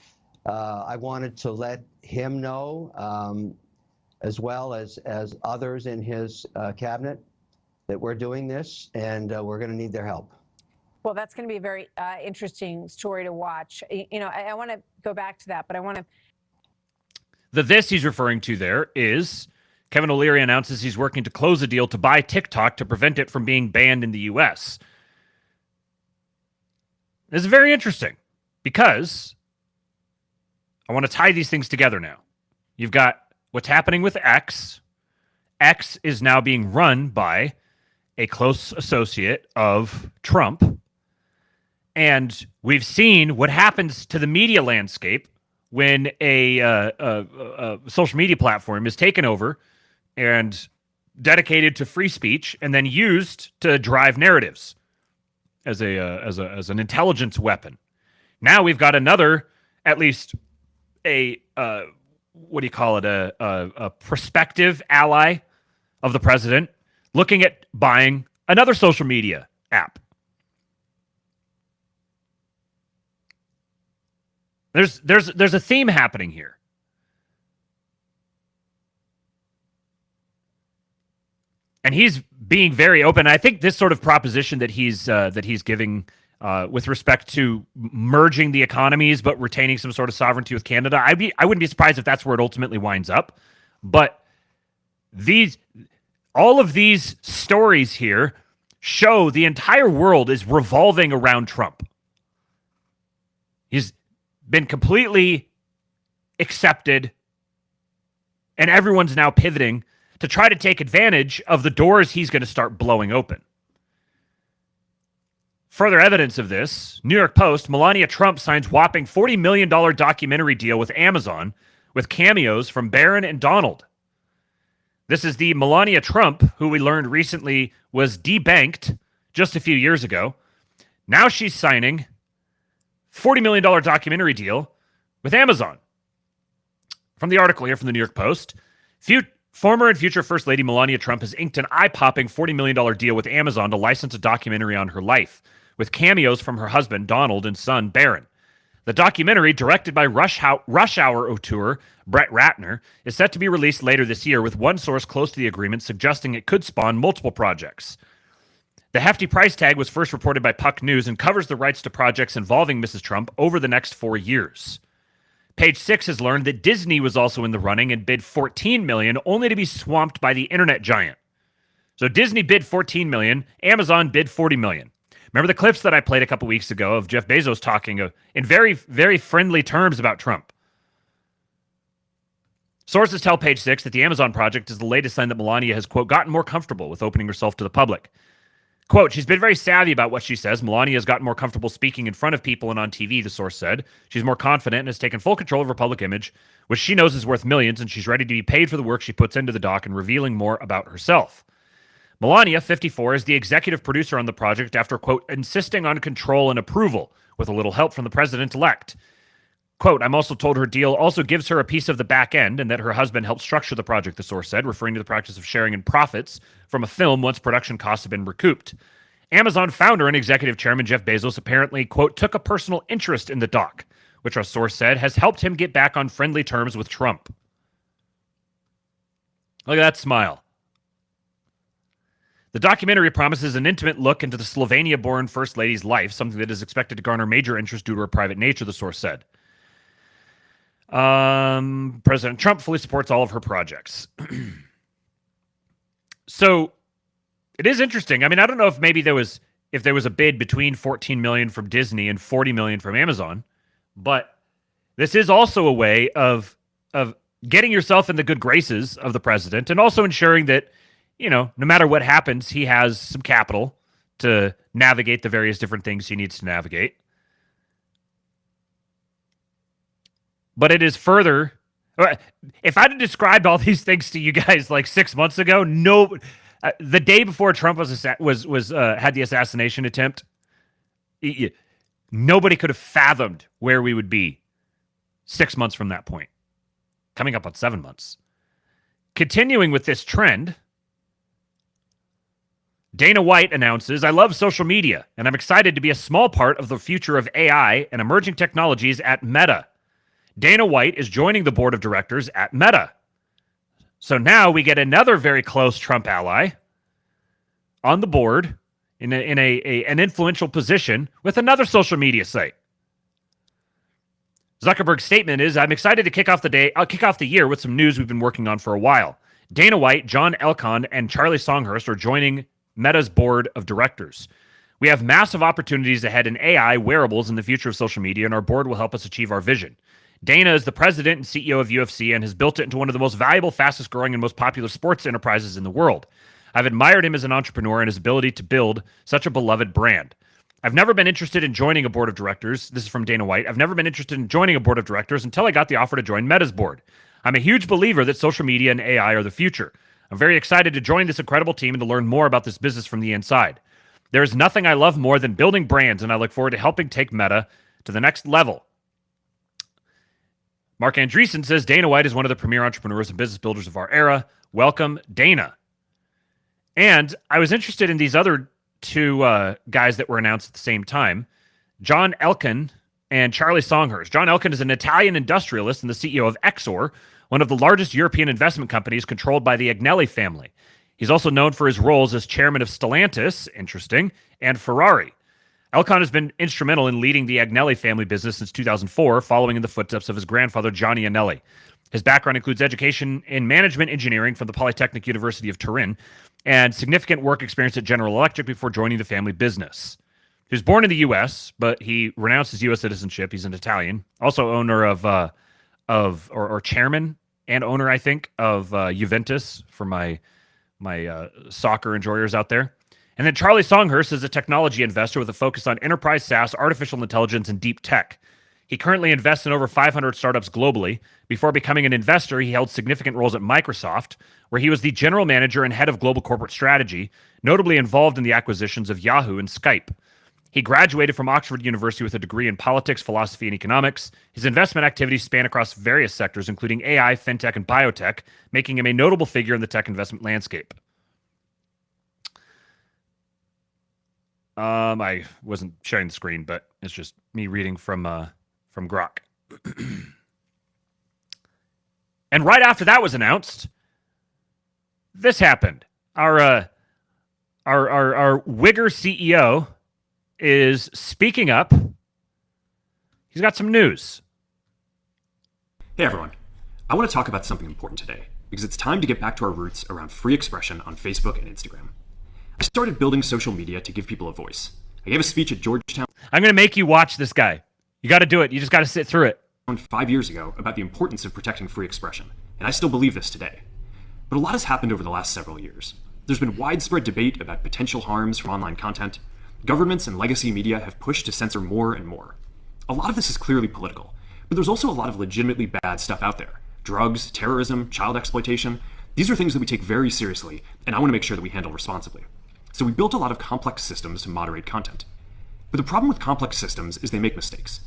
I wanted to let him know, as well as others in his cabinet, that we're doing this, and we're going to need their help. Well, that's going to be a very interesting story to watch. You know, I want to go back to that, but I want to... The this he's referring to there is Kevin O'Leary announces he's working to close a deal to buy TikTok to prevent it from being banned in the U.S. This is very interesting because I want to tie these things together now. You've got what's happening with X. X is now being run by a close associate of Trump. And we've seen what happens to the media landscape when a social media platform is taken over and dedicated to free speech and then used to drive narratives as an intelligence weapon. Now we've got another, at least a prospective ally of the president looking at buying another social media app. There's a theme happening here. And he's being very open. I think this sort of proposition that he's giving with respect to merging the economies but retaining some sort of sovereignty with Canada, I wouldn't be surprised if that's where it ultimately winds up. But all of these stories here show the entire world is revolving around Trump. He's been completely accepted, and everyone's now pivoting to try to take advantage of the doors he's going to start blowing open. Further evidence of this, New York Post, Melania Trump signs whopping $40 million documentary deal with Amazon with cameos from Barron and Donald. This is the Melania Trump who we learned recently was debanked just a few years ago. Now she's signing $40 million documentary deal with Amazon. From the article here from the New York Post, former and future First Lady Melania Trump has inked an eye-popping $40 million deal with Amazon to license a documentary on her life, with cameos from her husband, Donald, and son, Barron. The documentary, directed by Rush Hour auteur Brett Ratner, is set to be released later this year, with one source close to the agreement suggesting it could spawn multiple projects. The hefty price tag was first reported by Puck News and covers the rights to projects involving Mrs. Trump over the next 4 years. Page 6 has learned that Disney was also in the running and bid $14 million, only to be swamped by the internet giant. So Disney bid $14 million, Amazon bid $40 million. Remember the clips that I played a couple weeks ago of Jeff Bezos talking in very, very friendly terms about Trump? Sources tell Page 6 that the Amazon project is the latest sign that Melania has, quote, gotten more comfortable with opening herself to the public. Quote, she's been very savvy about what she says. Melania has gotten more comfortable speaking in front of people and on TV, the source said. She's more confident and has taken full control of her public image, which she knows is worth millions, and she's ready to be paid for the work she puts into the doc and revealing more about herself. Melania, 54, is the executive producer on the project after, quote, insisting on control and approval with a little help from the president-elect. Quote, I'm also told her deal also gives her a piece of the back end and that her husband helped structure the project, the source said, referring to the practice of sharing in profits from a film once production costs have been recouped. Amazon founder and executive chairman Jeff Bezos apparently, quote, took a personal interest in the doc, which our source said has helped him get back on friendly terms with Trump. Look at that smile. The documentary promises an intimate look into the Slovenia-born First Lady's life, something that is expected to garner major interest due to her private nature, the source said. President Trump fully supports all of her projects. So it is interesting. I mean, I don't know if maybe there was a bid between 14 million from Disney and 40 million from Amazon, but this is also a way of getting yourself in the good graces of the president and also ensuring that, you know, no matter what happens, he has some capital to navigate the various different things he needs to navigate. But it is further, if I had described all these things to you guys like 6 months ago, the day before Trump had the assassination attempt, nobody could have fathomed where we would be 6 months from that point. Coming up on 7 months. Continuing with this trend, Dana White announces, I love social media, and I'm excited to be a small part of the future of AI and emerging technologies at Meta. Dana White is joining the board of directors at Meta. So now we get another very close Trump ally on the board in an influential position with another social media site. Zuckerberg's statement is, I'm excited to kick off the year with some news we've been working on for a while. Dana White, John Elkann, and Charlie Songhurst are joining Meta's board of directors. We have massive opportunities ahead in AI, wearables, and the future of social media, and our board will help us achieve our vision. Dana is the president and CEO of UFC and has built it into one of the most valuable, fastest growing, and most popular sports enterprises in the world. I've admired him as an entrepreneur and his ability to build such a beloved brand. I've never been interested in joining a board of directors. This is from Dana White. I've never been interested in joining a board of directors until I got the offer to join Meta's board. I'm a huge believer that social media and AI are the future. I'm very excited to join this incredible team and to learn more about this business from the inside. There is nothing I love more than building brands, and I look forward to helping take Meta to the next level. Mark Andreessen says, Dana White is one of the premier entrepreneurs and business builders of our era. Welcome, Dana. And I was interested in these other two guys that were announced at the same time, John Elkann and Charlie Songhurst. John Elkann is an Italian industrialist and the CEO of Exor, one of the largest European investment companies controlled by the Agnelli family. He's also known for his roles as chairman of Stellantis, interesting, and Ferrari. Elkann has been instrumental in leading the Agnelli family business since 2004, following in the footsteps of his grandfather, Gianni Agnelli. His background includes education in management engineering from the Polytechnic University of Turin and significant work experience at General Electric before joining the family business. He was born in the U.S., but he renounced his U.S. citizenship. He's an Italian, also owner or chairman and owner, I think, of Juventus for my soccer enjoyers out there. And then Charlie Songhurst is a technology investor with a focus on enterprise SaaS, artificial intelligence, and deep tech. He currently invests in over 500 startups globally. Before becoming an investor, he held significant roles at Microsoft, where he was the general manager and head of global corporate strategy, notably involved in the acquisitions of Yahoo and Skype. He graduated from Oxford University with a degree in politics, philosophy, and economics. His investment activities span across various sectors, including AI, fintech, and biotech, making him a notable figure in the tech investment landscape. I wasn't sharing the screen, but it's just me reading from Grok. And right after that was announced, this happened. Our Wigger CEO is speaking up. He's got some news. Hey everyone. I want to talk about something important today because it's time to get back to our roots around free expression on Facebook and Instagram. I started building social media to give people a voice. I gave a speech at Georgetown. I'm going to make you watch this guy. You got to do it. You just got to sit through it. 5 years ago about the importance of protecting free expression, and I still believe this today. But a lot has happened over the last several years. There's been widespread debate about potential harms from online content. Governments and legacy media have pushed to censor more and more. A lot of this is clearly political, but there's also a lot of legitimately bad stuff out there. Drugs, terrorism, child exploitation. These are things that we take very seriously, and I want to make sure that we handle responsibly. So we built a lot of complex systems to moderate content. But the problem with complex systems is they make mistakes.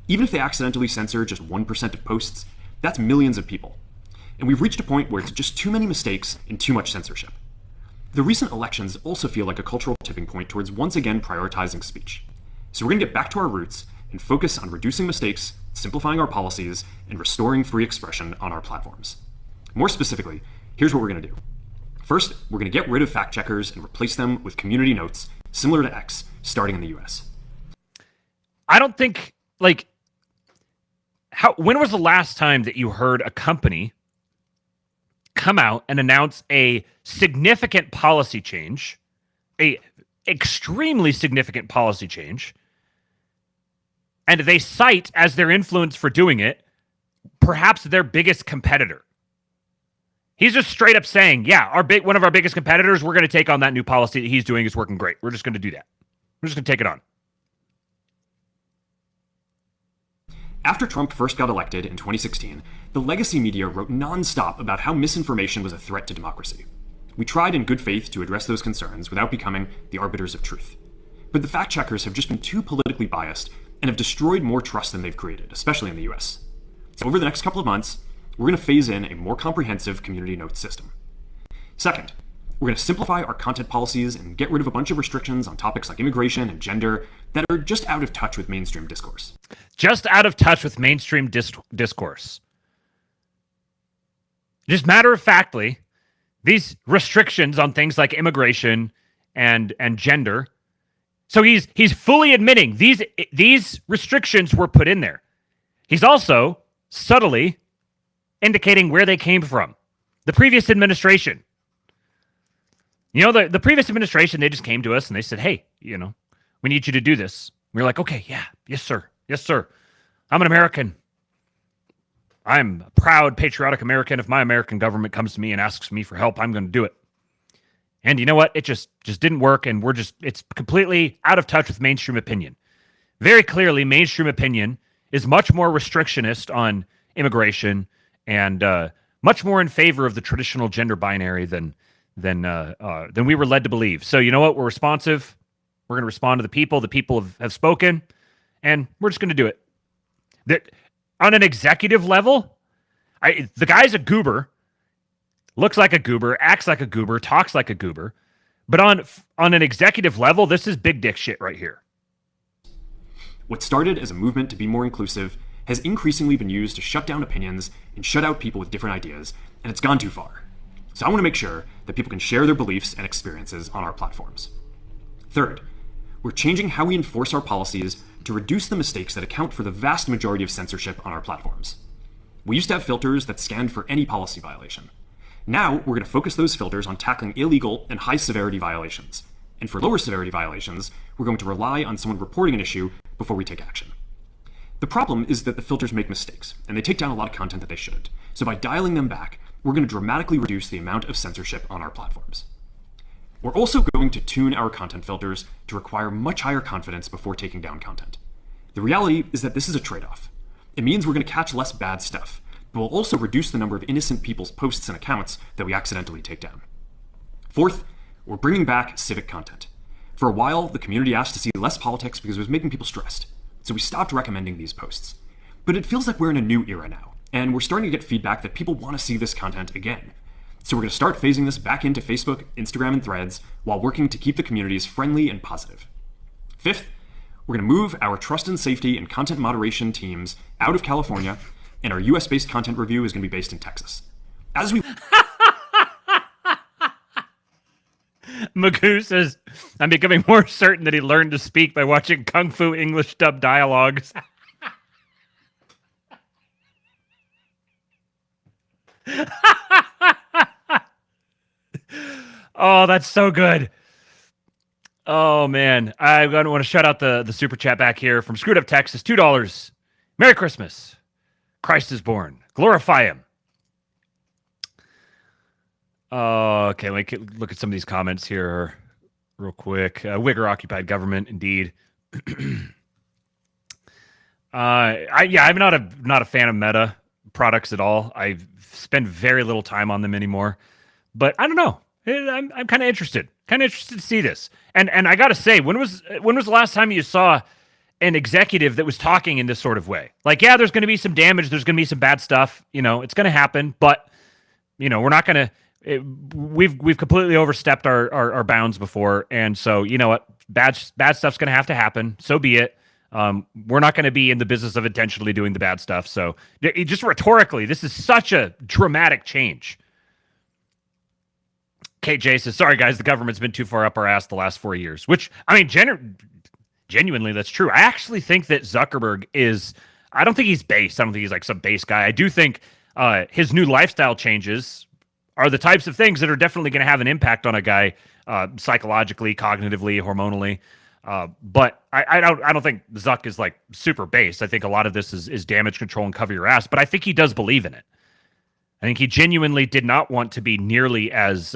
Even if they accidentally censor just 1% of posts, that's millions of people. And we've reached a point where it's just too many mistakes and too much censorship. The recent elections also feel like a cultural tipping point towards once again prioritizing speech. So we're going to get back to our roots and focus on reducing mistakes, simplifying our policies, and restoring free expression on our platforms. More specifically, here's what we're going to do. First, we're going to get rid of fact checkers and replace them with community notes, similar to X, starting in the US. I don't think, like, when was the last time that you heard a company come out and announce a significant policy change, a extremely significant policy change, and they cite as their influence for doing it, perhaps their biggest competitor? He's just straight up saying, yeah, one of our biggest competitors, we're going to take on that new policy that he's doing is working great. We're just going to do that. We're just going to take it on. After Trump first got elected in 2016, the legacy media wrote nonstop about how misinformation was a threat to democracy. We tried in good faith to address those concerns without becoming the arbiters of truth. But the fact checkers have just been too politically biased and have destroyed more trust than they've created, especially in the US. So over the next couple of months, we're going to phase in a more comprehensive community notes system. Second, we're going to simplify our content policies and get rid of a bunch of restrictions on topics like immigration and gender that are just out of touch with mainstream discourse. Just out of touch with mainstream discourse. Just matter-of-factly, these restrictions on things like immigration and gender. So he's fully admitting these restrictions were put in there. He's also subtly indicating where they came from. The previous administration. You know, the previous administration, they just came to us and they said, hey, you know, we need you to do this. We were like, okay, yeah, yes, sir. Yes, sir. I'm an American. I'm a proud, patriotic American. If my American government comes to me and asks me for help, I'm going to do it. And you know what? It just didn't work, and it's completely out of touch with mainstream opinion. Very clearly, mainstream opinion is much more restrictionist on immigration and much more in favor of the traditional gender binary than we were led to believe. So you know what? We're responsive. We're going to respond to the people. The people have spoken, and we're just going to do it. That on an executive level, the guy's a goober, looks like a goober, acts like a goober, talks like a goober. But on an executive level, this is big dick shit right here. What started as a movement to be more inclusive has increasingly been used to shut down opinions and shut out people with different ideas, and it's gone too far. So I want to make sure that people can share their beliefs and experiences on our platforms. Third, we're changing how we enforce our policies to reduce the mistakes that account for the vast majority of censorship on our platforms. We used to have filters that scanned for any policy violation. Now, we're going to focus those filters on tackling illegal and high-severity violations. And for lower-severity violations, we're going to rely on someone reporting an issue before we take action. The problem is that the filters make mistakes, and they take down a lot of content that they shouldn't. So by dialing them back, we're going to dramatically reduce the amount of censorship on our platforms. We're also going to tune our content filters to require much higher confidence before taking down content. The reality is that this is a trade-off. It means we're going to catch less bad stuff, but we'll also reduce the number of innocent people's posts and accounts that we accidentally take down. Fourth, we're bringing back civic content. For a while, the community asked to see less politics because it was making people stressed, so we stopped recommending these posts. But it feels like we're in a new era now, and we're starting to get feedback that people want to see this content again. So we're going to start phasing this back into Facebook, Instagram, and Threads while working to keep the communities friendly and positive. Fifth, we're going to move our trust and safety and content moderation teams out of California, and our US-based content review is going to be based in Texas. As we... Magoo says, I'm becoming more certain that he learned to speak by watching Kung Fu English dub dialogues. Oh, that's so good. Oh, man. I want to shout out the super chat back here from Screwed Up Texas. $2. Merry Christmas. Christ is born. Glorify him. Okay, let me look at some of these comments here real quick. Wigger occupied government, indeed. I'm not a fan of Meta products at all. I spend very little time on them anymore. But I don't know. I'm kind of interested. Kind of interested to see this. And I got to say, when was the last time you saw an executive that was talking in this sort of way? Like, yeah, there's going to be some damage. There's going to be some bad stuff. You know, it's going to happen. But, you know, we're not going to... we've completely overstepped our bounds before, and so you know what, bad stuff's going to have to happen. So be it. We're not going to be in the business of intentionally doing the bad stuff. So just rhetorically, this is such a dramatic change. KJ says, sorry, guys, the government's been too far up our ass the last 4 years, which, I mean, genuinely, that's true. I actually think that Zuckerberg I don't think he's base. I don't think he's like some base guy. I do think his new lifestyle changes are the types of things that are definitely going to have an impact on a guy psychologically, cognitively, hormonally. But I don't think Zuck is like super base. I think a lot of this is damage control and cover your ass, but I think he does believe in it. I think he genuinely did not want to be nearly as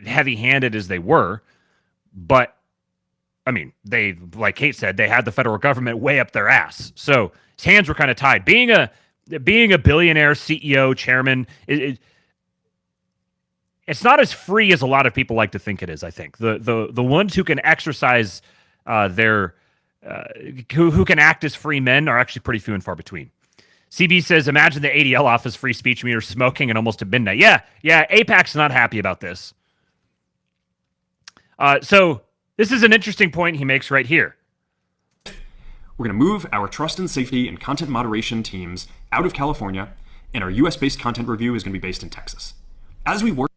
heavy-handed as they were, but I mean, they, like Kate said, they had the federal government way up their ass, so his hands were kind of tied. Being a billionaire CEO, chairman, it's not as free as a lot of people like to think it is. I think the ones who can exercise who can act as free men are actually pretty few and far between. CB says, imagine the ADL office free speech meter smoking at almost at midnight. Yeah, AIPAC's not happy about this. So this is an interesting point he makes right here. We're going to move our trust and safety and content moderation teams out of California, and our US-based content review is going to be based in Texas. As we work...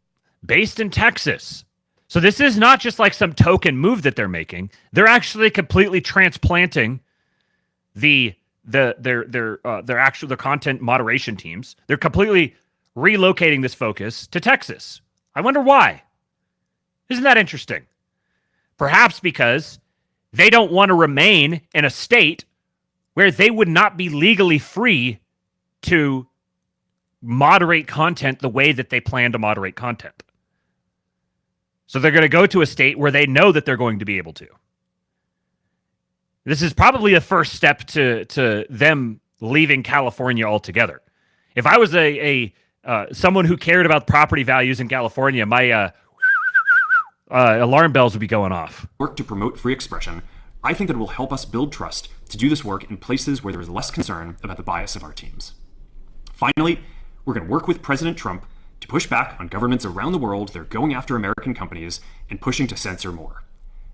Based in Texas. So this is not just like some token move that they're making. They're actually completely transplanting their content moderation teams. They're completely relocating this focus to Texas. I wonder why. Isn't that interesting? Perhaps because they don't want to remain in a state where they would not be legally free to moderate content the way that they plan to moderate content. So they're going to go to a state where they know that they're going to be able to. This is probably a first step to them leaving California altogether. If I was someone who cared about property values in California, my alarm bells would be going off. Work to promote free expression. I think that it will help us build trust to do this work in places where there is less concern about the bias of our teams. Finally, we're going to work with President Trump to push back on governments around the world that are going after American companies and pushing to censor more.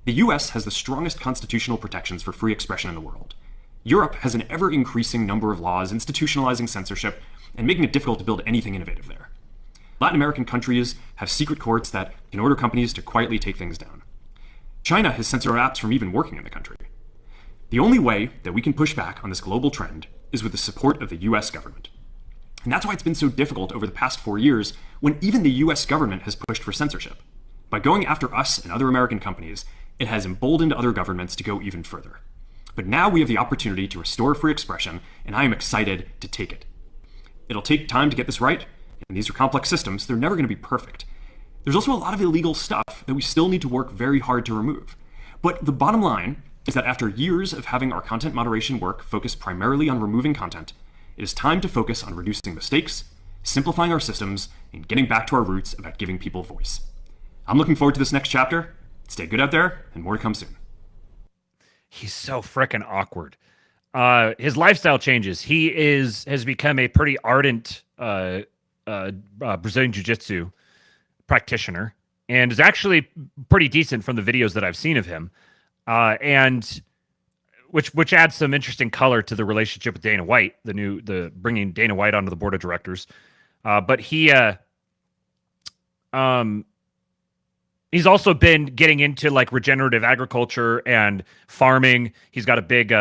The US has the strongest constitutional protections for free expression in the world. Europe has an ever-increasing number of laws institutionalizing censorship and making it difficult to build anything innovative there. Latin American countries have secret courts that can order companies to quietly take things down. China has censored apps from even working in the country. The only way that we can push back on this global trend is with the support of the US government. And that's why it's been so difficult over the past 4 years when even the US government has pushed for censorship. By going after us and other American companies, it has emboldened other governments to go even further. But now we have the opportunity to restore free expression, and I am excited to take it. It'll take time to get this right, and these are complex systems. They're never going to be perfect. There's also a lot of illegal stuff that we still need to work very hard to remove. But the bottom line is that after years of having our content moderation work focus primarily on removing content, it is time to focus on reducing mistakes, simplifying our systems, and getting back to our roots about giving people voice. I'm looking forward to this next chapter. Stay good out there, and more to come soon. He's so frickin' awkward. His lifestyle changes. He has become a pretty ardent Brazilian Jiu-Jitsu practitioner and is actually pretty decent from the videos that I've seen of him, and which adds some interesting color to the relationship with Dana White, the bringing Dana White onto the board of directors. But he's also been getting into like regenerative agriculture and farming. He's got a big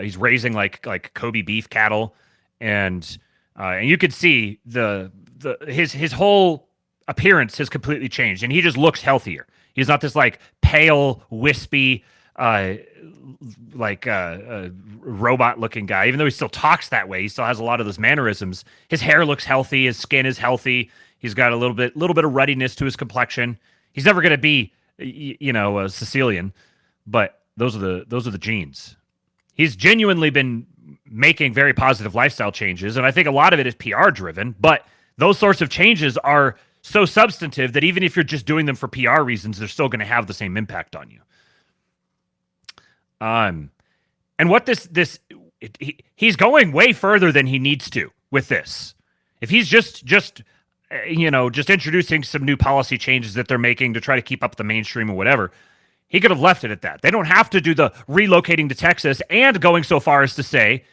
he's raising like Kobe beef cattle, and you could see his whole appearance has completely changed, and he just looks healthier. He's not this like pale, wispy, robot looking guy. Even though he still talks that way, he still has a lot of those mannerisms. His hair looks healthy, his skin is healthy. He's got a little bit of ruddiness to his complexion. He's never going to be, a Sicilian, but those are the genes. He's genuinely been making very positive lifestyle changes, and I think a lot of it is PR driven, but those sorts of changes are so substantive that even if you're just doing them for PR reasons, they're still going to have the same impact on you. And what he's going way further than he needs to with this. If he's just just introducing some new policy changes that they're making to try to keep up the mainstream or whatever. He could have left it at that. They don't have to do the relocating to Texas and going so far as to say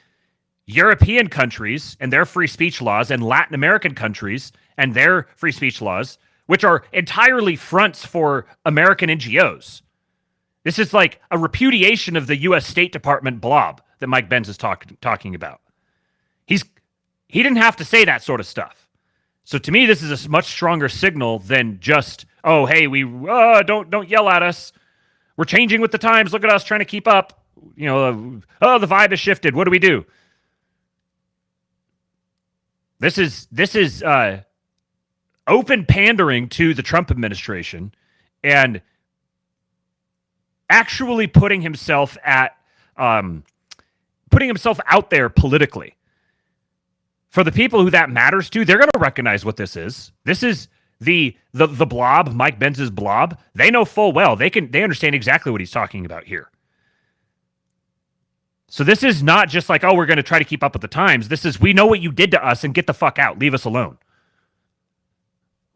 European countries and their free speech laws and Latin American countries and their free speech laws, which are entirely fronts for American NGOs. This is like a repudiation of the U.S. State Department blob that Mike Benz is talking about. He didn't have to say that sort of stuff. So to me, this is a much stronger signal than just, oh, hey, we don't yell at us. We're changing with the times. Look at us trying to keep up. The vibe has shifted. What do we do? This is open pandering to the Trump administration and actually putting himself out there politically. For the people who that matters to, they're going to recognize what this is. This is the blob, Mike Benz's blob. They know full well. They understand exactly what he's talking about here. So this is not just like, oh, we're going to try to keep up with the times. This is, we know what you did to us and get the fuck out. Leave us alone.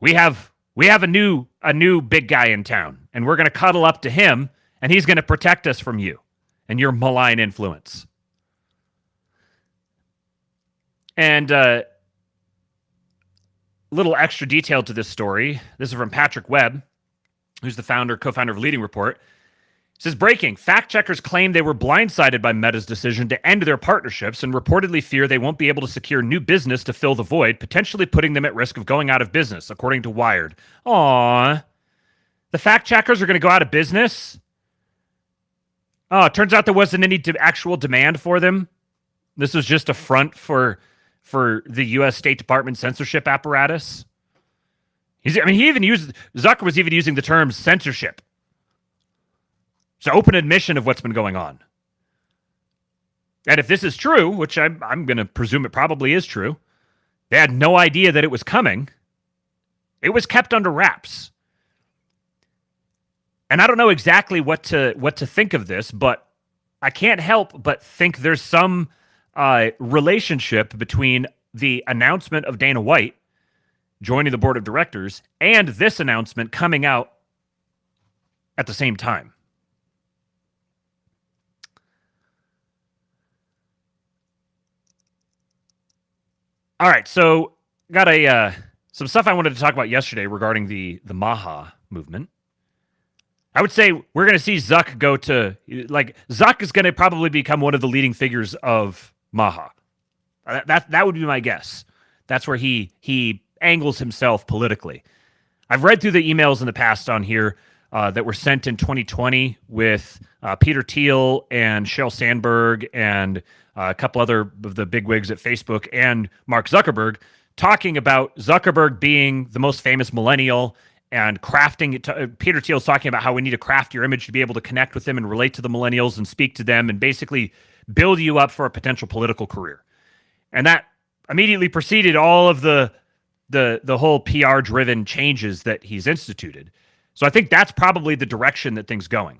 We have a new big guy in town, and we're going to cuddle up to him, and he's going to protect us from you and your malign influence. And little extra detail to this story. This is from Patrick Webb, who's the co-founder of Leading Report. It says, breaking. Fact checkers claim they were blindsided by Meta's decision to end their partnerships and reportedly fear they won't be able to secure new business to fill the void, potentially putting them at risk of going out of business, according to Wired. Aww. The fact checkers are going to go out of business? Oh, it turns out there wasn't any actual demand for them. This was just a front for the U.S. State Department censorship apparatus. Zuck was even using the term censorship. It's an open admission of what's been going on. And if this is true, which I'm going to presume it probably is true, they had no idea that it was coming. It was kept under wraps. And I don't know exactly what to think of this, but I can't help but think there's some relationship between the announcement of Dana White joining the board of directors and this announcement coming out at the same time. All right, so got some stuff I wanted to talk about yesterday regarding the Maha movement. I would say we're going to see ZUCK go to, ZUCK is going to probably become one of the leading figures of Maha. That would be my guess. That's where he angles himself politically. I've read through the emails in the past on here that were sent in 2020 with Peter Thiel and Sheryl Sandberg and a couple other of the bigwigs at Facebook and Mark Zuckerberg talking about Zuckerberg being the most famous millennial and crafting it. Peter Thiel's talking about how we need to craft your image to be able to connect with them and relate to the millennials and speak to them and basically build you up for a potential political career. And that immediately preceded all of the whole PR-driven changes that he's instituted. So I think that's probably the direction that things going.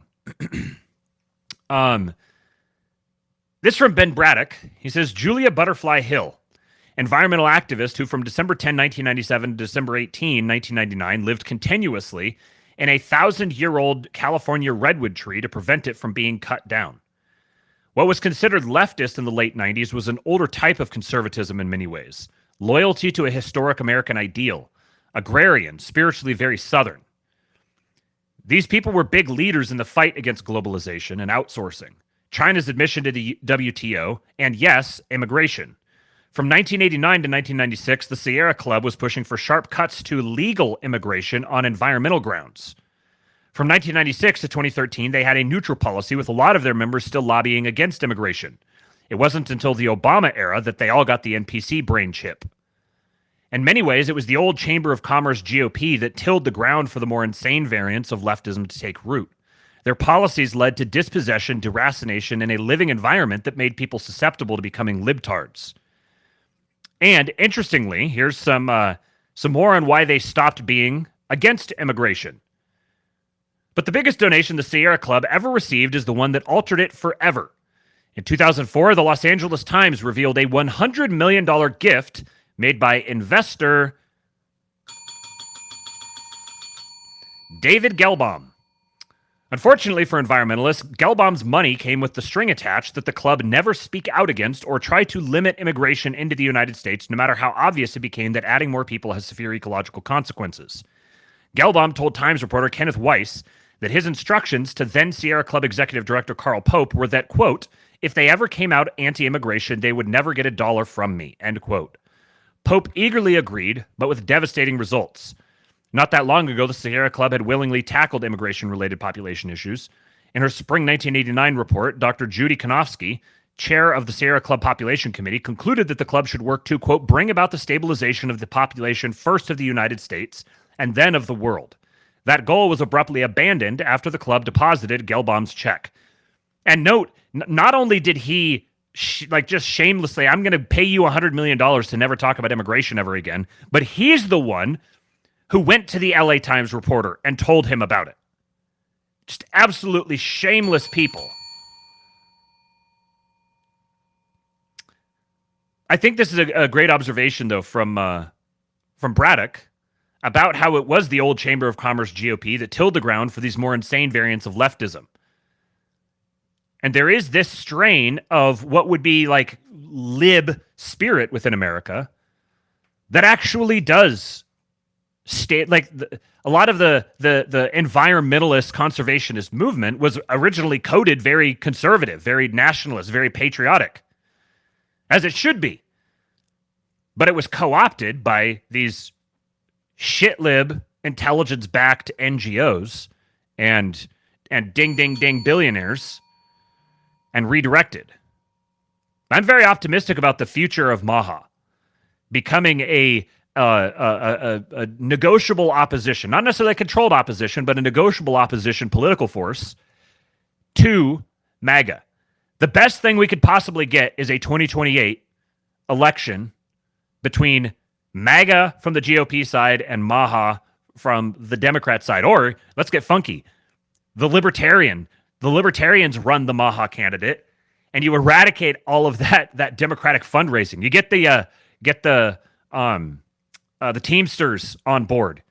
This from Ben Braddock. He says, Julia Butterfly Hill, environmental activist who from December 10, 1997 to December 18, 1999, lived continuously in a 1,000-year-old California redwood tree to prevent it from being cut down. What was considered leftist in the late 90s was an older type of conservatism in many ways. Loyalty to a historic American ideal. Agrarian, spiritually very Southern. These people were big leaders in the fight against globalization and outsourcing, China's admission to the WTO, and yes, immigration. From 1989 to 1996, the Sierra Club was pushing for sharp cuts to legal immigration on environmental grounds. From 1996 to 2013, they had a neutral policy with a lot of their members still lobbying against immigration. It wasn't until the Obama era that they all got the NPC brain chip. In many ways, it was the old Chamber of Commerce GOP that tilled the ground for the more insane variants of leftism to take root. Their policies led to dispossession, deracination, and a living environment that made people susceptible to becoming libtards. And interestingly, here's some more on why they stopped being against immigration. But the biggest donation the Sierra Club ever received is the one that altered it forever. In 2004, the Los Angeles Times revealed a $100 million gift made by investor David Gelbaum. Unfortunately for environmentalists, Gelbaum's money came with the string attached that the club never speak out against or try to limit immigration into the United States, no matter how obvious it became that adding more people has severe ecological consequences. Gelbaum told Times reporter Kenneth Weiss that his instructions to then Sierra Club executive director Carl Pope were that, quote, if they ever came out anti-immigration, they would never get $1 from me, end quote. Pope eagerly agreed, but with devastating results. Not that long ago, the Sierra Club had willingly tackled immigration-related population issues. In her spring 1989 report, Dr. Judy Konofsky, chair of the Sierra Club Population Committee, concluded that the club should work to, quote, bring about the stabilization of the population first of the United States and then of the world. That goal was abruptly abandoned after the club deposited Gelbaum's check. And note, not only did he just shamelessly, I'm going to pay you $100 million to never talk about immigration ever again, but he's the one who went to the LA Times reporter and told him about it. Just absolutely shameless people. I think this is a great observation, though, from Braddock about how it was the old Chamber of Commerce GOP that tilled the ground for these more insane variants of leftism. And there is this strain of what would be like lib spirit within America that actually does stay, like a lot of the environmentalist conservationist movement was originally coded very conservative, very nationalist, very patriotic, as it should be. But it was co-opted by these shit lib intelligence-backed NGOs and ding ding ding billionaires and redirected. I'm very optimistic about the future of Maha becoming a negotiable opposition, not necessarily a controlled opposition, but a negotiable opposition political force to MAGA. The best thing we could possibly get is a 2028 election between MAGA from the GOP side and Maha from the Democrat side. Or let's get funky. The Libertarians run the Maha candidate, and you eradicate all of that Democratic fundraising. You get the Teamsters on board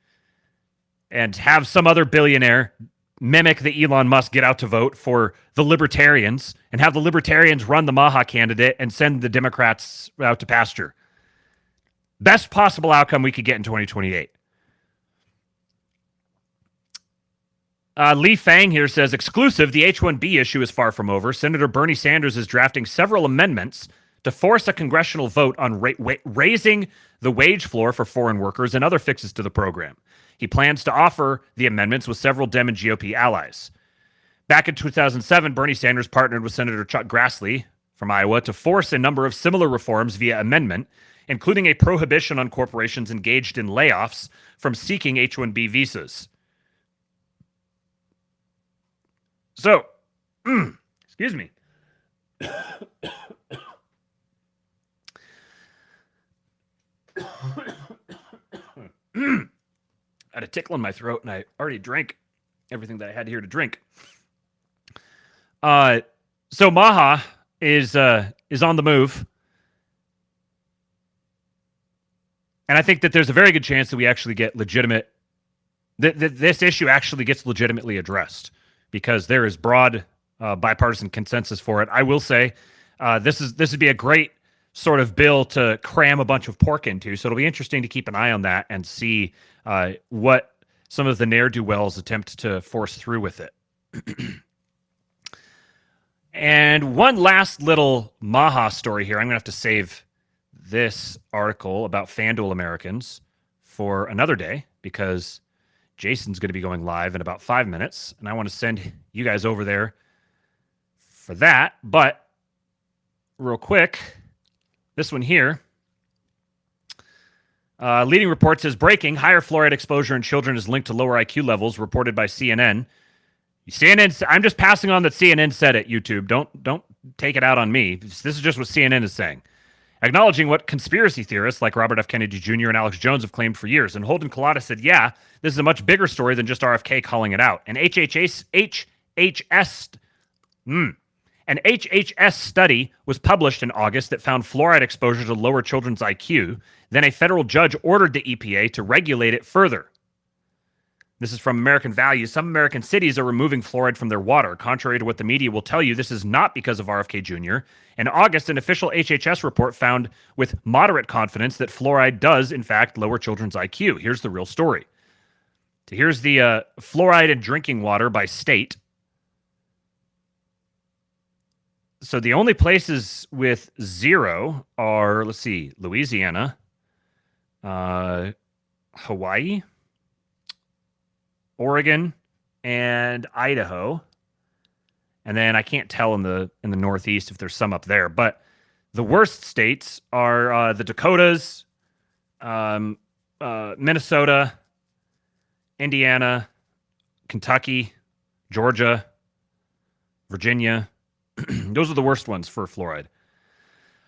and have some other billionaire mimic the Elon Musk get out to vote for the Libertarians and have the Libertarians run the Maha candidate and send the Democrats out to pasture. Best possible outcome we could get in 2028. Lee Fang here says, exclusive, the H-1B issue is far from over. Senator Bernie Sanders is drafting several amendments to force a congressional vote on raising the wage floor for foreign workers and other fixes to the program. He plans to offer the amendments with several Dem and GOP allies. Back in 2007, Bernie Sanders partnered with Senator Chuck Grassley from Iowa to force a number of similar reforms via amendment, including a prohibition on corporations engaged in layoffs from seeking H-1B visas. So, excuse me. I had a tickle in my throat, and I already drank everything that I had here to drink. So Maha is on the move. And I think that there's a very good chance that we actually get legitimate, this issue actually gets legitimately addressed because there is broad bipartisan consensus for it. I will say this would be a great sort of bill to cram a bunch of pork into. So it'll be interesting to keep an eye on that and see what some of the ne'er-do-wells attempt to force through with it. And one last little Maha story here. I'm going to have to save this article about FanDuel Americans for another day because Jason's going to be going live in about 5 minutes, and I want to send you guys over there for that. But real quick, this one here. Leading report says, breaking, higher fluoride exposure in children is linked to lower IQ levels, reported by CNN. CNN, I'm just passing on that CNN said it, YouTube. Don't take it out on me. This is just what CNN is saying. Acknowledging what conspiracy theorists like Robert F. Kennedy Jr. and Alex Jones have claimed for years. And Holden Collada said, yeah, this is a much bigger story than just RFK calling it out. An HHS study was published in August that found fluoride exposure to lower children's IQ. Then a federal judge ordered the EPA to regulate it further. This is from American Values. Some American cities are removing fluoride from their water. Contrary to what the media will tell you, this is not because of RFK Jr. In August, an official HHS report found with moderate confidence that fluoride does, in fact, lower children's IQ. Here's the real story. So here's the fluoride in drinking water by state. So the only places with 0 are, let's see, Louisiana, Hawaii, Oregon, and Idaho. And then I can't tell in the Northeast if there's some up there. But the worst states are the Dakotas, Minnesota, Indiana, Kentucky, Georgia, Virginia. Those are the worst ones for fluoride.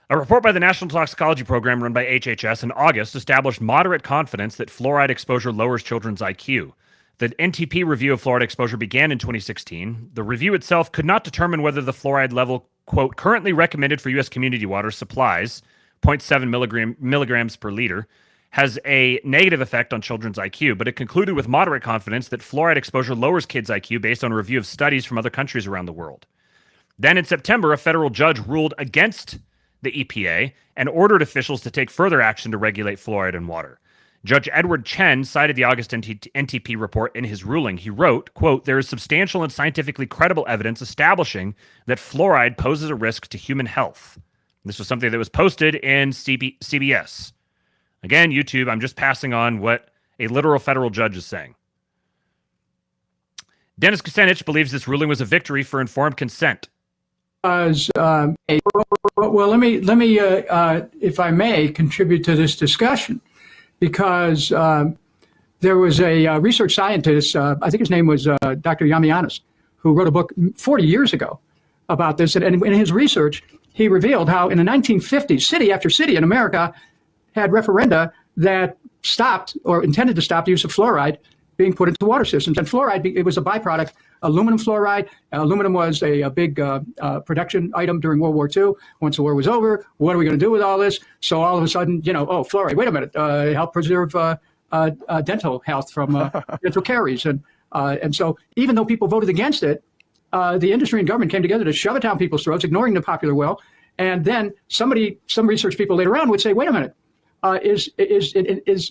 A report by the National Toxicology Program run by HHS in August established moderate confidence that fluoride exposure lowers children's IQ. The NTP review of fluoride exposure began in 2016. The review itself could not determine whether the fluoride level, quote, currently recommended for U.S. community water supplies, 0.7 milligrams per liter, has a negative effect on children's IQ, but it concluded with moderate confidence that fluoride exposure lowers kids' IQ based on a review of studies from other countries around the world. Then in September, a federal judge ruled against the EPA and ordered officials to take further action to regulate fluoride in water. Judge Edward Chen cited the August NTP report in his ruling. He wrote, quote, there is substantial and scientifically credible evidence establishing that fluoride poses a risk to human health. This was something that was posted in CBS. Again, YouTube, I'm just passing on what a literal federal judge is saying. Dennis Kucinich believes this ruling was a victory for informed consent. Well, let me, if I may, contribute to this discussion, because there was a research scientist, I think his name was Dr. Yamianis, who wrote a book 40 years ago about this. And in his research, he revealed how in the 1950s, city after city in America had referenda that stopped or intended to stop the use of fluoride being put into water systems. And fluoride, it was a byproduct. Aluminum fluoride. Aluminum was a big production item during World War II. Once the war was over, what are we going to do with all this? So all of a sudden, fluoride. Wait a minute, help preserve dental health from dental caries. And so even though people voted against it, the industry and government came together to shove it down people's throats, ignoring the popular will. And then some research people later on would say, wait a minute, is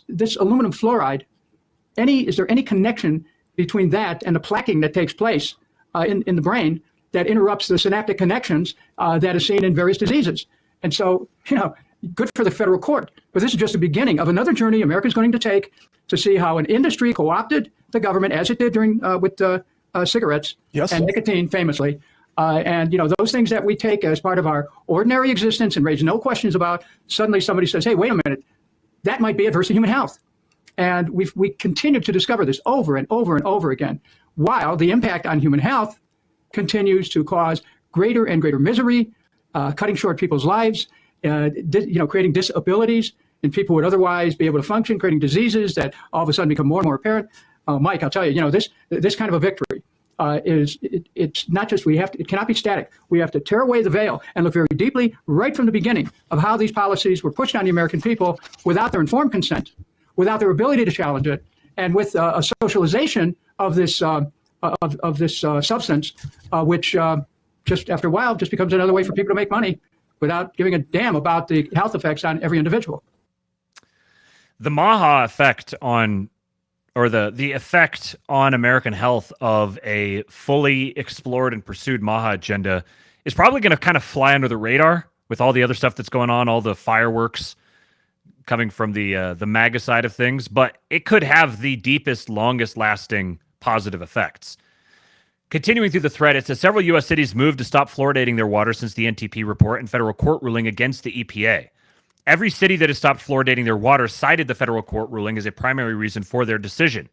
this aluminum fluoride? Is there any connection between that and the plaquing that takes place in the brain that interrupts the synaptic connections that is seen in various diseases? And so, good for the federal court. But this is just the beginning of another journey America's going to take to see how an industry co-opted the government, as it did during with cigarettes and nicotine, famously. And those things that we take as part of our ordinary existence and raise no questions about, suddenly somebody says, hey, wait a minute, that might be adverse to human health. And we continue to discover this over and over and over again, while the impact on human health continues to cause greater and greater misery, cutting short people's lives, creating disabilities in people who would otherwise be able to function, creating diseases that all of a sudden become more and more apparent. Mike, I'll tell you, this kind of a victory it's not just it cannot be static. We have to tear away the veil and look very deeply right from the beginning of how these policies were pushed on the American people without their informed consent, without their ability to challenge it, and with a socialization of this substance, which just after a while just becomes another way for people to make money without giving a damn about the health effects on every individual. The Maha effect on, or the effect on American health of a fully explored and pursued Maha agenda is probably going to kind of fly under the radar with all the other stuff that's going on, all the fireworks coming from the MAGA side of things, but it could have the deepest, longest lasting positive effects. Continuing through the thread, it says several U.S. cities moved to stop fluoridating their water since the NTP report and federal court ruling against the EPA. Every city that has stopped fluoridating their water cited the federal court ruling as a primary reason for their decision.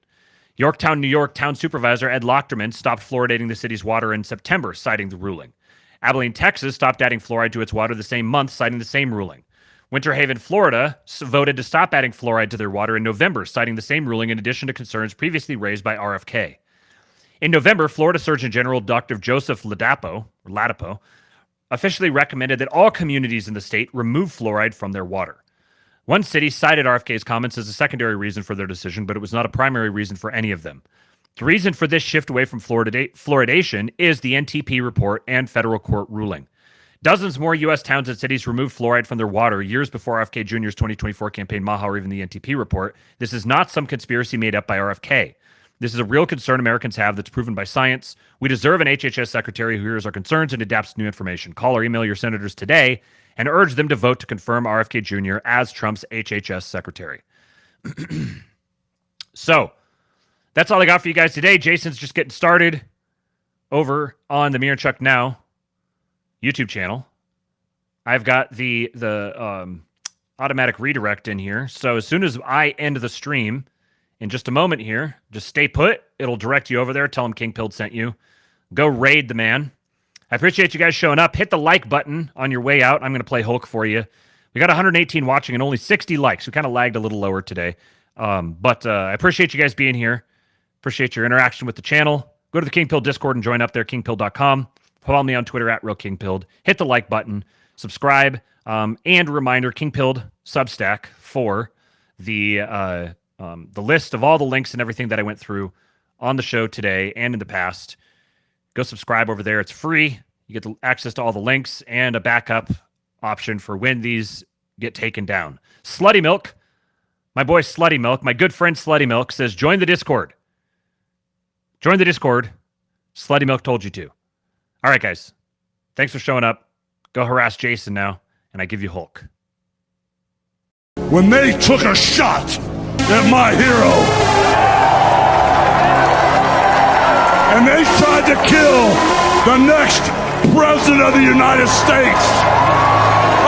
Yorktown, New York Town Supervisor Ed Lochterman stopped fluoridating the city's water in September, citing the ruling. Abilene, Texas stopped adding fluoride to its water the same month, citing the same ruling. Winter Haven, Florida voted to stop adding fluoride to their water in November, citing the same ruling in addition to concerns previously raised by RFK. In November, Florida Surgeon General Dr. Joseph Ladapo officially recommended that all communities in the state remove fluoride from their water. One city cited RFK's comments as a secondary reason for their decision, but it was not a primary reason for any of them. The reason for this shift away from fluoridation is the NTP report and federal court ruling. Dozens more U.S. towns and cities removed fluoride from their water years before RFK Jr.'s 2024 campaign Maha or even the NTP report. This is not some conspiracy made up by RFK. This is a real concern Americans have that's proven by science. We deserve an HHS secretary who hears our concerns and adapts to new information. Call or email your senators today and urge them to vote to confirm RFK Jr. as Trump's HHS secretary. So, that's all I got for you guys today. Jason's just getting started over on the Mir and Chuck Now YouTube channel. I've got the automatic redirect in here. So as soon as I end the stream in just a moment here, just stay put. It'll direct you over there. Tell him King Pilled sent you. Go raid the man. I appreciate you guys showing up. Hit the like button on your way out. I'm going to play Hulk for you. We got 118 watching and only 60 likes. We kind of lagged a little lower today. But I appreciate you guys being here. Appreciate your interaction with the channel. Go to the King Pilled Discord and join up there, kingpilled.com. Follow me on Twitter at RealKingPilled. Hit the like button. Subscribe. And a reminder, King Pilled Substack for the list of all the links and everything that I went through on the show today and in the past. Go subscribe over there. It's free. You get access to all the links and a backup option for when these get taken down. Slutty Milk, my boy Slutty Milk, my good friend Slutty Milk says, join the Discord. Join the Discord. Slutty Milk told you to. All right, guys. Thanks for showing up. Go harass Jason now, and I give you Hulk. When they took a shot at my hero, and they tried to kill the next president of the United States,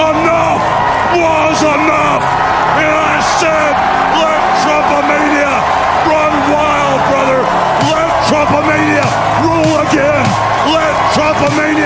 enough was enough. And I said, let Trumpomania run wild, brother. Let Trumpomania rule again. Let Trumpomania